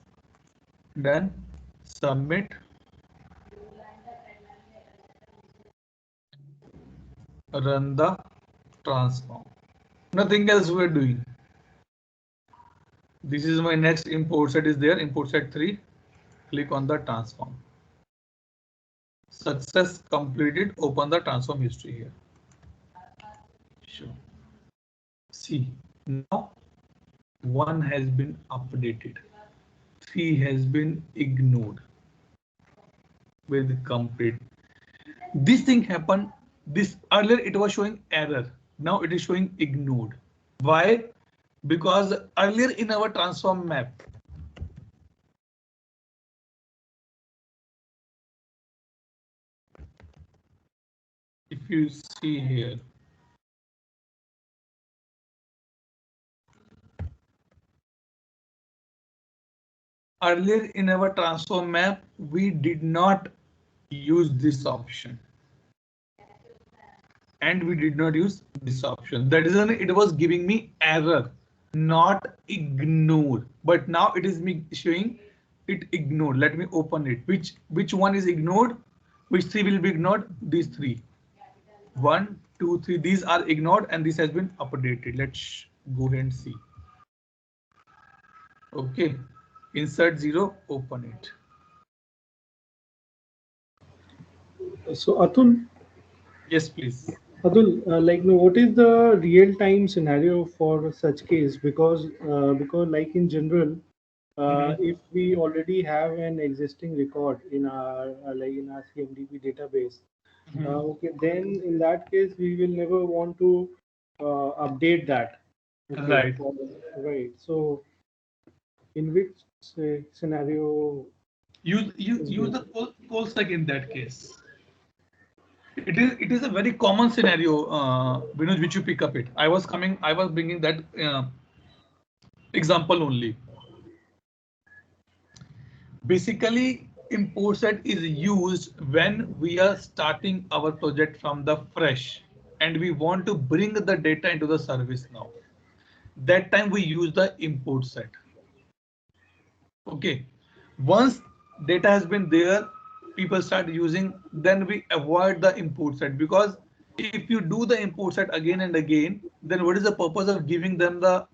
Then submit. Run the transform. Nothing else we're doing. This is my next import set is there. Import set 3. Click on the transform. Success completed. Open the transform history here. Sure. See, now 1 has been updated. 3 has been ignored with complete. This thing happened. This earlier it was showing error. Now it is showing ignored. Why? Because earlier in our transform map, if you see here, earlier in our transform map, we did not use this option. And we did not use this option. That is why it was giving me error, not ignore. But now it is me showing it ignored. Let me open it. Which one is ignored? Which 3 will be ignored? These 3. 1, 2, 3. These are ignored and this has been updated. Let's go ahead and see. Okay. Insert 0. Open it. So Atul. Yes, please. Atul, what is the real-time scenario for such case? Because like in general, if we already have an existing record in our in our CMDB database, okay, then in that case we will never want to update that. Okay, Right. Right. So, in which scenario? Use the call sec in that case. It is a very common scenario, Vinod, which you pick up it. I was bringing that example only. Basically, import set is used when we are starting our project from the fresh and we want to bring the data into the service now. That time we use the import set. Okay, once data has been there, people start using, then we avoid the import set, because if you do the import set again and again, then what is the purpose of giving them the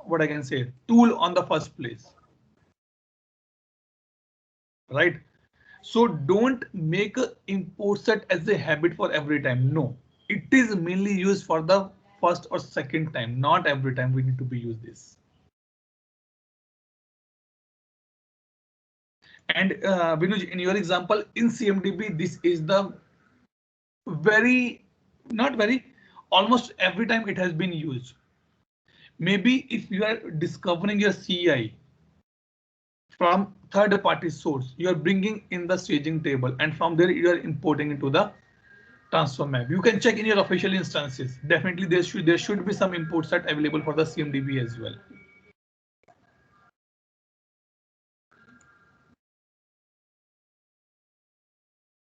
what I can say tool on the first place, right? So don't make a import set as a habit for every time. No, it is mainly used for the first or second time, not every time we need to be use this. And Vinod, in your example in CMDB, this is the almost every time it has been used. Maybe if you are discovering your CI from third party source. You are bringing in the staging table, and from there you are importing into the transform map. You can check in your official instances. Definitely there should be some import set available for the CMDB as well.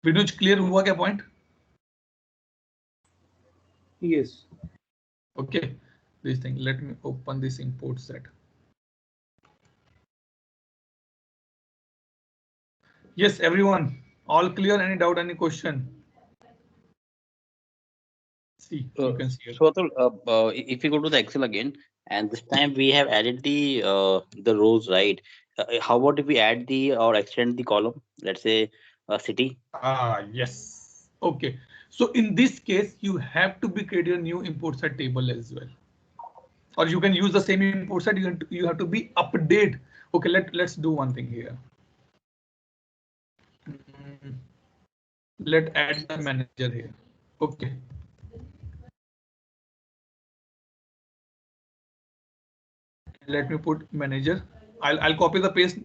Vinuj, clear हुआ क्या point? Yes. Okay, this thing. Let me open this import set. Yes, everyone, all clear? Any doubt? Any question? See, you can see it. So Atul, if you go to the Excel again, and this time we have added the rows, right? How about if we add the or extend the column? Let's say city. Yes. Okay. So in this case, you have to be creating a new import set table as well. Or you can use the same import set. You have to be update. Okay, let's do one thing here. Let add the manager here. Okay. Let me put manager. I'll copy paste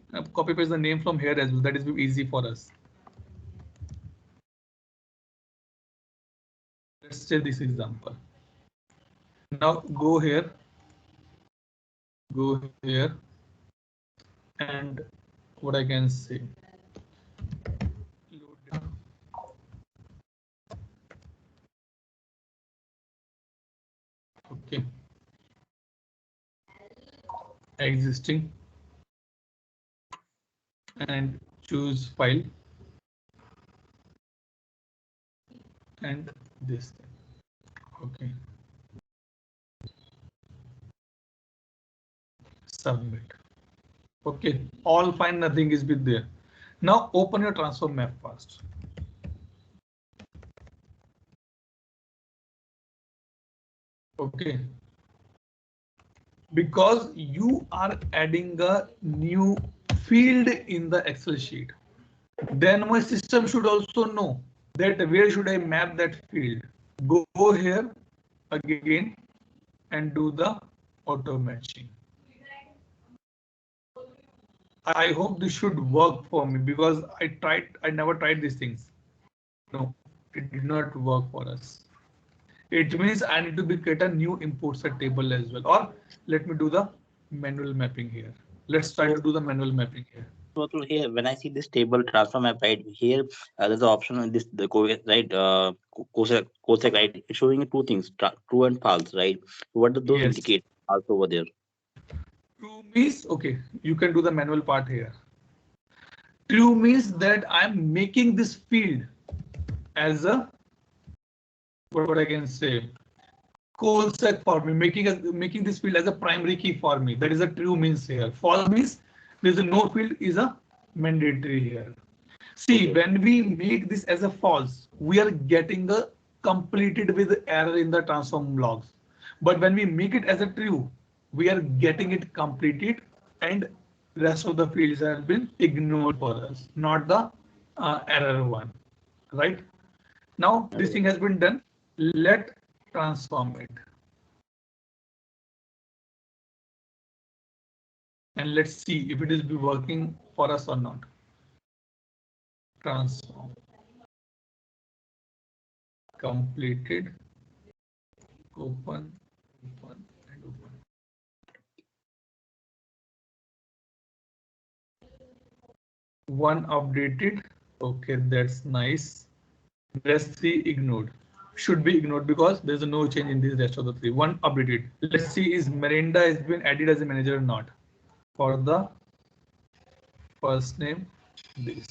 the name from here as well. That is easy for us. Let's say this example. Now go here, and what I can say. Okay. Existing and choose file and this thing. Okay. Submit. Okay, all fine, nothing is with there. Now open your transform map first. Okay. Because you are adding a new field in the Excel sheet, then my system should also know that where should I map that field. Go here again and do the auto matching. I hope this should work for me because I never tried these things. No, it did not work for us. It means I need to create a new import set table as well. Or let me do the manual mapping here. Let's try to do the manual mapping here. So Atul, here when I see this table transform map right here, there's an option in this the right COSEC right. It's showing you two things, true and false, right? What do those Yes. indicate also over there? True means, okay, you can do the manual part here. True means that I'm making this field as a, what I can say, COSEC for me, making this field as a primary key for me. That is a true means here. False means there's a no field is a mandatory here. See, when we make this as a false, we are getting a completed with error in the transform logs. But when we make it as a true, we are getting it completed and rest of the fields have been ignored for us, not the error one, right? Now this thing has been done. Let transform it. And let's see if it is working for us or not. Transform. Completed. Open, and open. One updated. Okay, that's nice. Rest 3 ignored. Should be ignored because there's no change in this rest of the 3. One updated. Let's see is Miranda has been added as a manager or not. For the first name, this.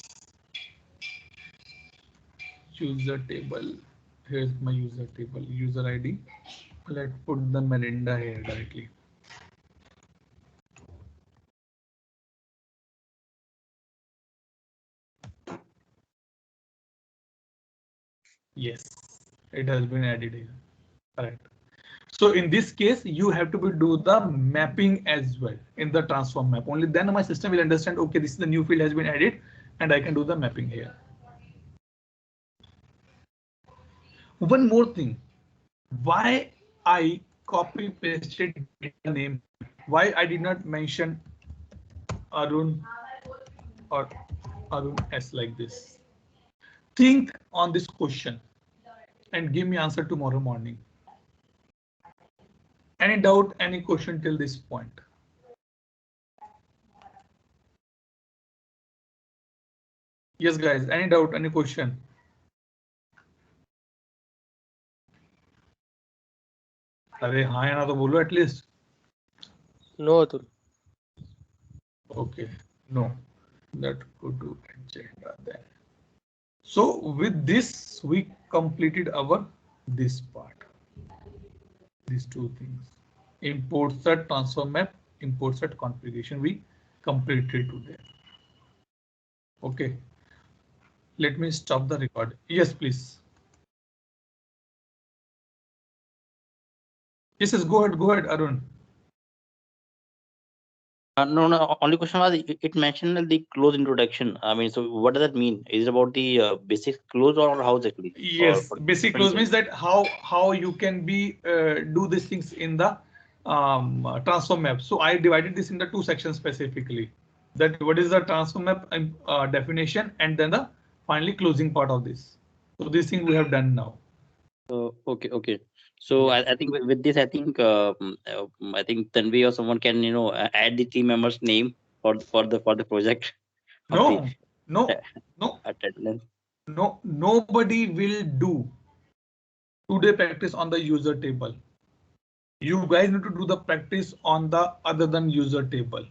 User table. Here's my user table, user ID. Let's put the Miranda here directly. Yes, it has been added here. Correct. So in this case, you have to do the mapping as well in the transform map. Only then my system will understand, okay, this is the new field has been added and I can do the mapping here. One more thing, why I copy pasted data name, why I did not mention Arun or Arun S like this. Think on this question and give me answer tomorrow morning. Any doubt, any question till this point? Yes, guys, any doubt, any question? अरे हाँ या ना तो बोलो at least. No, Atul. Okay, no, that go to agenda then. So with this, we completed our this part. These two things: import set, transfer map, import set configuration. We completed today. Okay, let me stop the record. Yes, please. Yes, go ahead, Arun. No. Only question was it mentioned the close introduction. I mean, so what does that mean? Is it about the basic close or how exactly? Yes, Or basic close means that how you can be do these things in the transform map. So I divided this into two sections specifically. That what is the transform map definition, and then the finally closing part of this. So this thing we have done now. Okay. So I think with this, I think Tanvi or someone can add the team member's name for the project. No, Attendance. no, nobody will do today practice on the user table. You guys need to do the practice on the other than user table,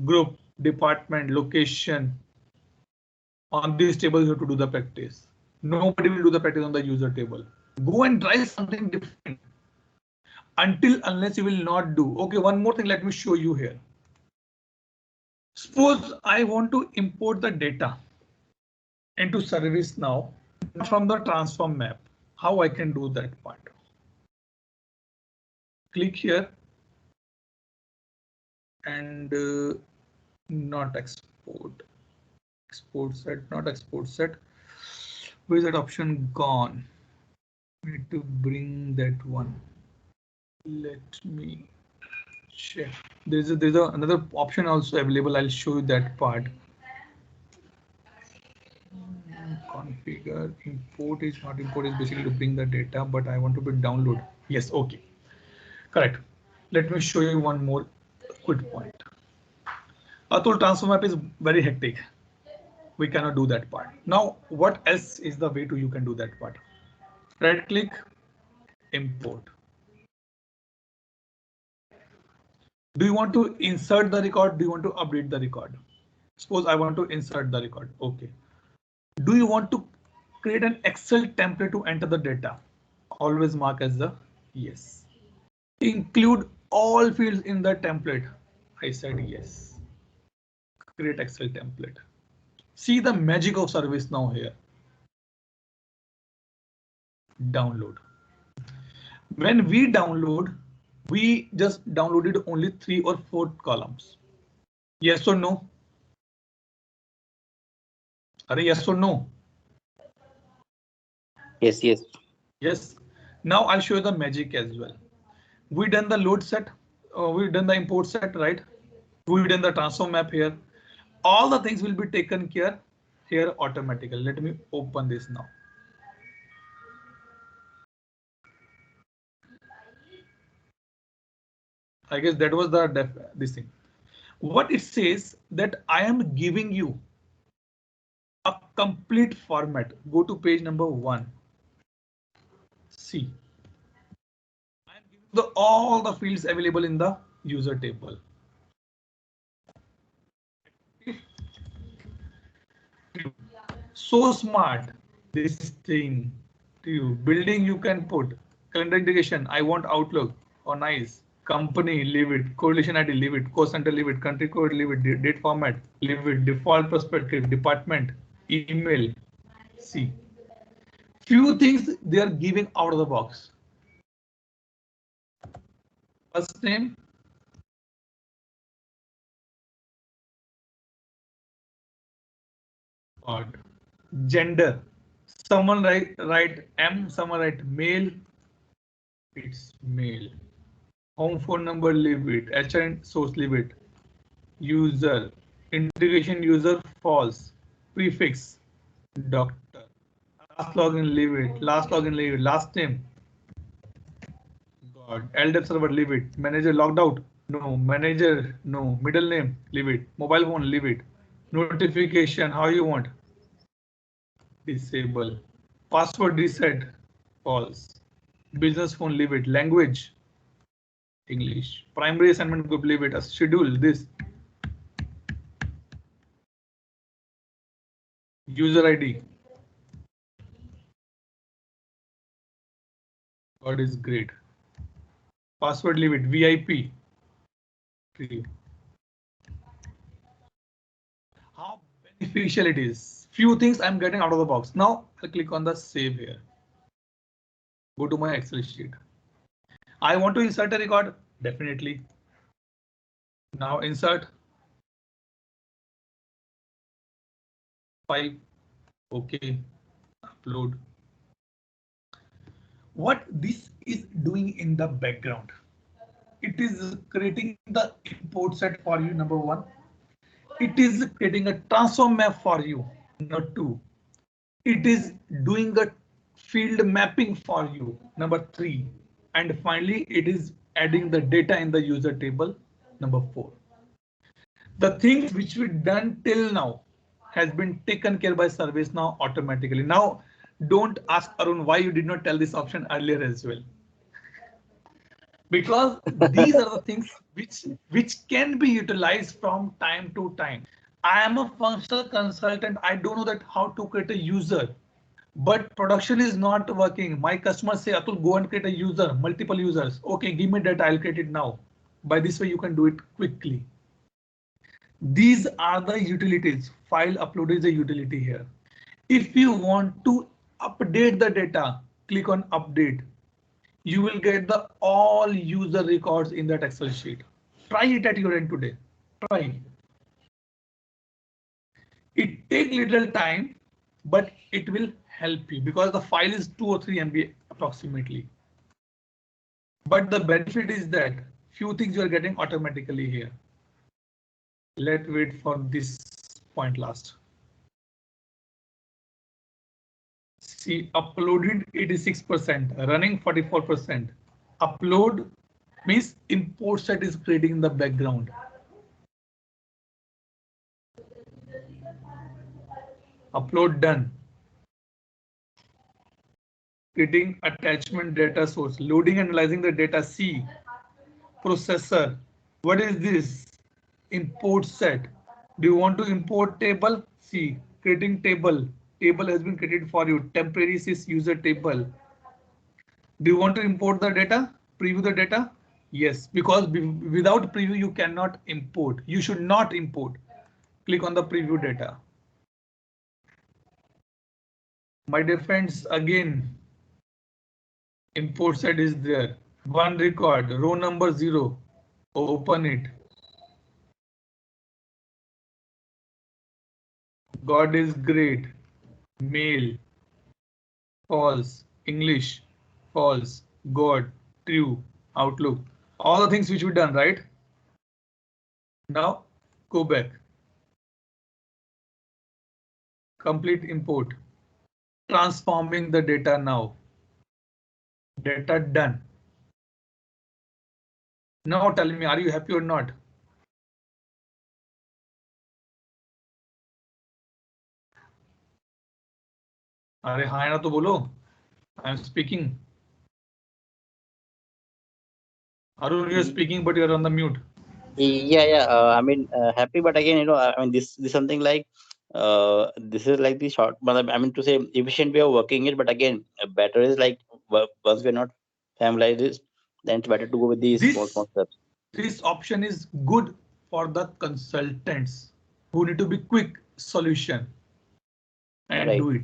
group, department, location. On these tables, you have to do the practice. Nobody will do the practice on the user table. Go and try something different. Until unless you will not do. Okay, one more thing, let me show you here. Suppose I want to import the data into ServiceNow from the transform map. How I can do that part? Click here and not export. Export set, not export set. Where is that option gone? Need to bring that one. Let me check. There's another option also available. I'll show you that part. Configure import is not import is basically to bring the data, but I want to be download. Yes, okay, correct. Let me show you one more quick point. Atul, transform map is very hectic. We cannot do that part. Now, what else is the way to you can do that part? Right click, import. Do you want to insert the record? Do you want to update the record? Suppose I want to insert the record. Okay. Do you want to create an Excel template to enter the data? Always mark as the yes. Include all fields in the template. I said yes. Create Excel template. See the magic of ServiceNow here. Download. When we download, we just downloaded only 3 or 4 columns. Yes or no? Are yes or no? Yes. Yes. Now I'll show you the magic as well. We done the load set. We done the import set, right? We done the transform map here. All the things will be taken care here automatically. Let me open this now. I guess that was this thing. What it says that I am giving you a complete format. Go to page number 1. See. I am giving all the fields available in the user table. So smart. This thing to you. Building you can put calendar integration. I want Outlook. Oh, nice. Company, leave it. Correlation ID, leave it. Cost center, leave it. Country code, leave it. Date format, leave it. Default perspective, department, email. See, few things they are giving out of the box. First name, odd. Gender. Someone write M. Someone write male. It's male. Home phone number, leave it. HR source, leave it. User, Integration user false. Prefix doctor. Last login leave it. Last login leave it. Last name. God. LDAP server leave it. Manager logged out. No. Manager no. Middle name leave it. Mobile phone leave it. Notification how you want. Disable. Password reset false. Business phone leave it. Language English. Primary assignment group leave it. Schedule this. User ID. God is great. Password leave it. VIP. How beneficial it is. Few things I'm getting out of the box. Now I'll click on the save here. Go to my Excel sheet. I want to insert a record. Definitely. Now insert. 5. Okay. Upload. What this is doing in the background? It is creating the import set for you, number 1. It is creating a transform map for you, number 2. It is doing a field mapping for you, number 3. And finally, it is adding the data in the user table, number 4. The things which we done till now has been taken care by ServiceNow automatically. Now, don't ask Arun why you did not tell this option earlier as well. Because these are the things which can be utilized from time to time. I am a functional consultant. I don't know that how to create a user, but production is not working. My customers say, Atul, go and create a user, multiple users. Okay, give me data, I'll create it now. By this way, you can do it quickly. These are the utilities. File upload is a utility here. If you want to update the data, click on update. You will get the all user records in that Excel sheet. Try it at your end today. Try. It takes little time, but it will help you because the file is 2 or 3 MB approximately. But the benefit is that few things you are getting automatically here. Let's wait for this point last. See, uploaded 86%, running 44%. Upload means import set is creating in the background. Upload done. Creating attachment data source, loading and analyzing the data. C. Processor. What is this? Import set. Do you want to import table? C. Creating table. Table has been created for you. Temporary sys user table. Do you want to import the data? Preview the data? Yes, because without preview you cannot import. You should not import. Click on the preview data. My dear friends, again, import set is there. One record, row number 0. Open it. God is great. Mail. False. English. False. God. True. Outlook. All the things which we've done, right? Now go back. Complete import. Transforming the data now. Data done. Now tell me, are you happy or not? अरे हाँ ना तो बोलो. I'm speaking. Arun, you're speaking, but you're on the mute. Yeah. I mean, happy, but again, I mean, this is something like this is like the short. But I mean to say, efficient way of working it. But again, better is like once we're not familiarized this, then it's better to go with these small steps. This option is good for the consultants who need to be quick solution and do it.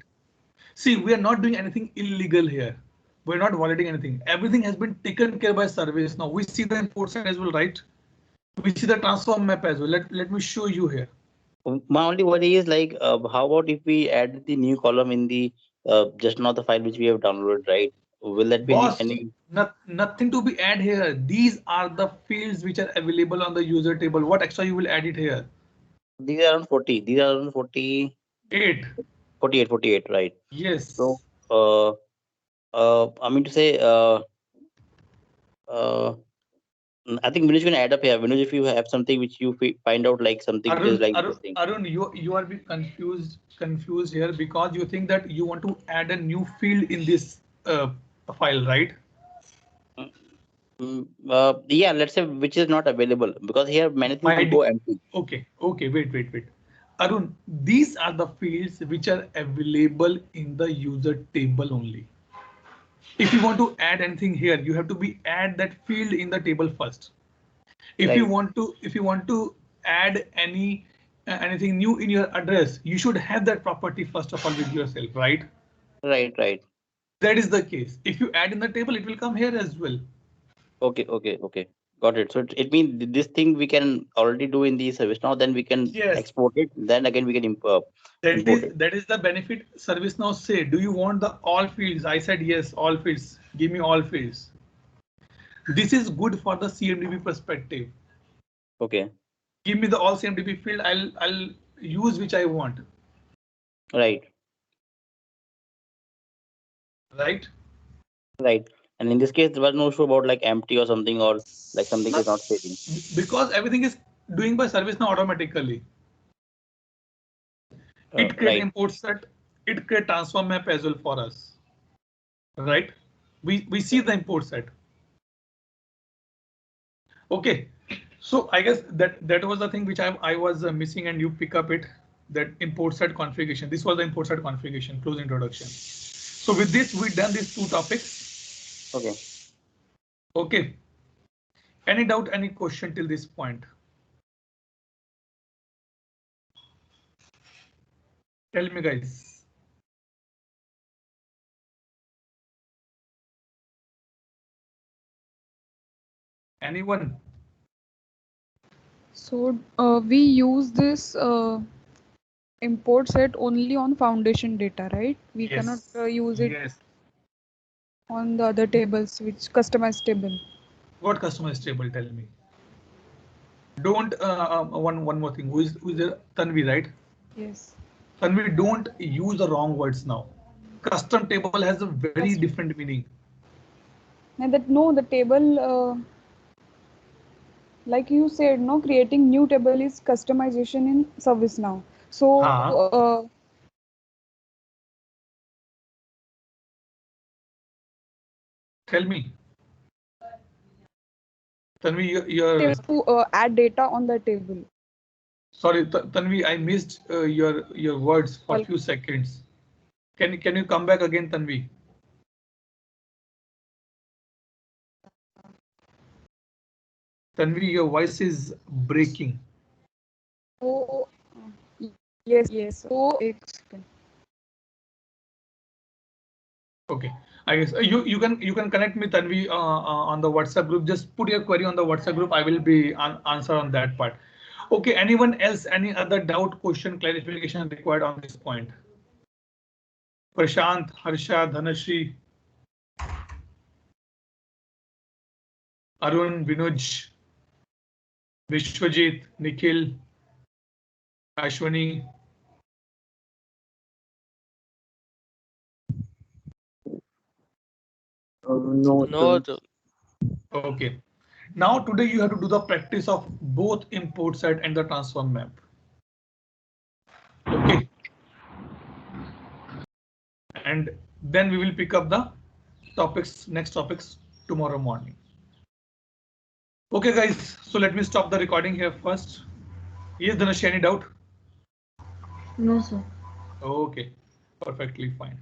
See, we are not doing anything illegal here. We're not violating anything. Everything has been taken care by ServiceNow. We see the import set as well, right? We see the transform map as well. Let me show you here. My only worry is like, how about if we add the new column in the just not the file which we have downloaded, right? Will that be any? Nothing to be add here. These are the fields which are available on the user table. What extra you will add it here? These are around 40. These are around 40, 8. 48, right? Yes. So, I mean to say, I think Vinuj can add up here. Vinuj, if you have something which you find out like something which is like this thing. Arun, you are being confused here because you think that you want to add a new field in this file, right? Yeah, let's say which is not available because here many things will go empty. Okay, wait. Arun, these are the fields which are available in the user table only. If you want to add anything here, you have to add that field in the table first. If you want to add anything new in your address, you should have that property first of all with yourself, right? Right. That is the case. If you add in the table, it will come here as well. Okay. Got it. So it means this thing we can already do in the service now. Then we can export it. Then again we can import it. That is the benefit ServiceNow say. Do you want the all fields? I said yes, all fields. Give me all fields. This is good for the CMDB perspective. Okay. Give me the all CMDB field. I'll use which I want. Right. And in this case, there was no issue about like empty or something or like something is not saving. Because everything is doing by ServiceNow automatically. It create import set. It create transform map as well for us. Right? We see the import set. Okay. So I guess that was the thing which I was missing, and you pick up it, that import set configuration. This was the import set configuration, close introduction. So with this, we done these 2 topics. Okay. Any doubt, any question till this point? Tell me, guys. Anyone? So we use this import set only on foundation data, right? We cannot use it on the other tables, which customized table. What customized table? Tell me. Don't one more thing. Who is there? Tanvi, right? Yes. Tanvi, don't use the wrong words now. Custom table has a very different meaning. And the table, like you said, no, creating new table is customization in ServiceNow. So tell me, Tanvi, you're to add data on the table. Sorry, Tanvi, I missed your words for a few seconds. Can you come back again, Tanvi? Tanvi, your voice is breaking. Oh, yes. So okay, I guess you can connect me, Tanvi, on the WhatsApp group. Just put your query on the WhatsApp group. I will be answer on that part. Okay, anyone else? Any other doubt, question, clarification required on this point? Prashant, Harsha, Dhanashri, Arun, Vinuj, Vishwajit, Nikhil, Ashwani. No. Okay. Now today you have to do the practice of both import set and the transform map. Okay. And then we will pick up the next topics tomorrow morning. Okay, guys. So let me stop the recording here first. Yes, Dhanush, any doubt? No, sir. Okay, perfectly fine.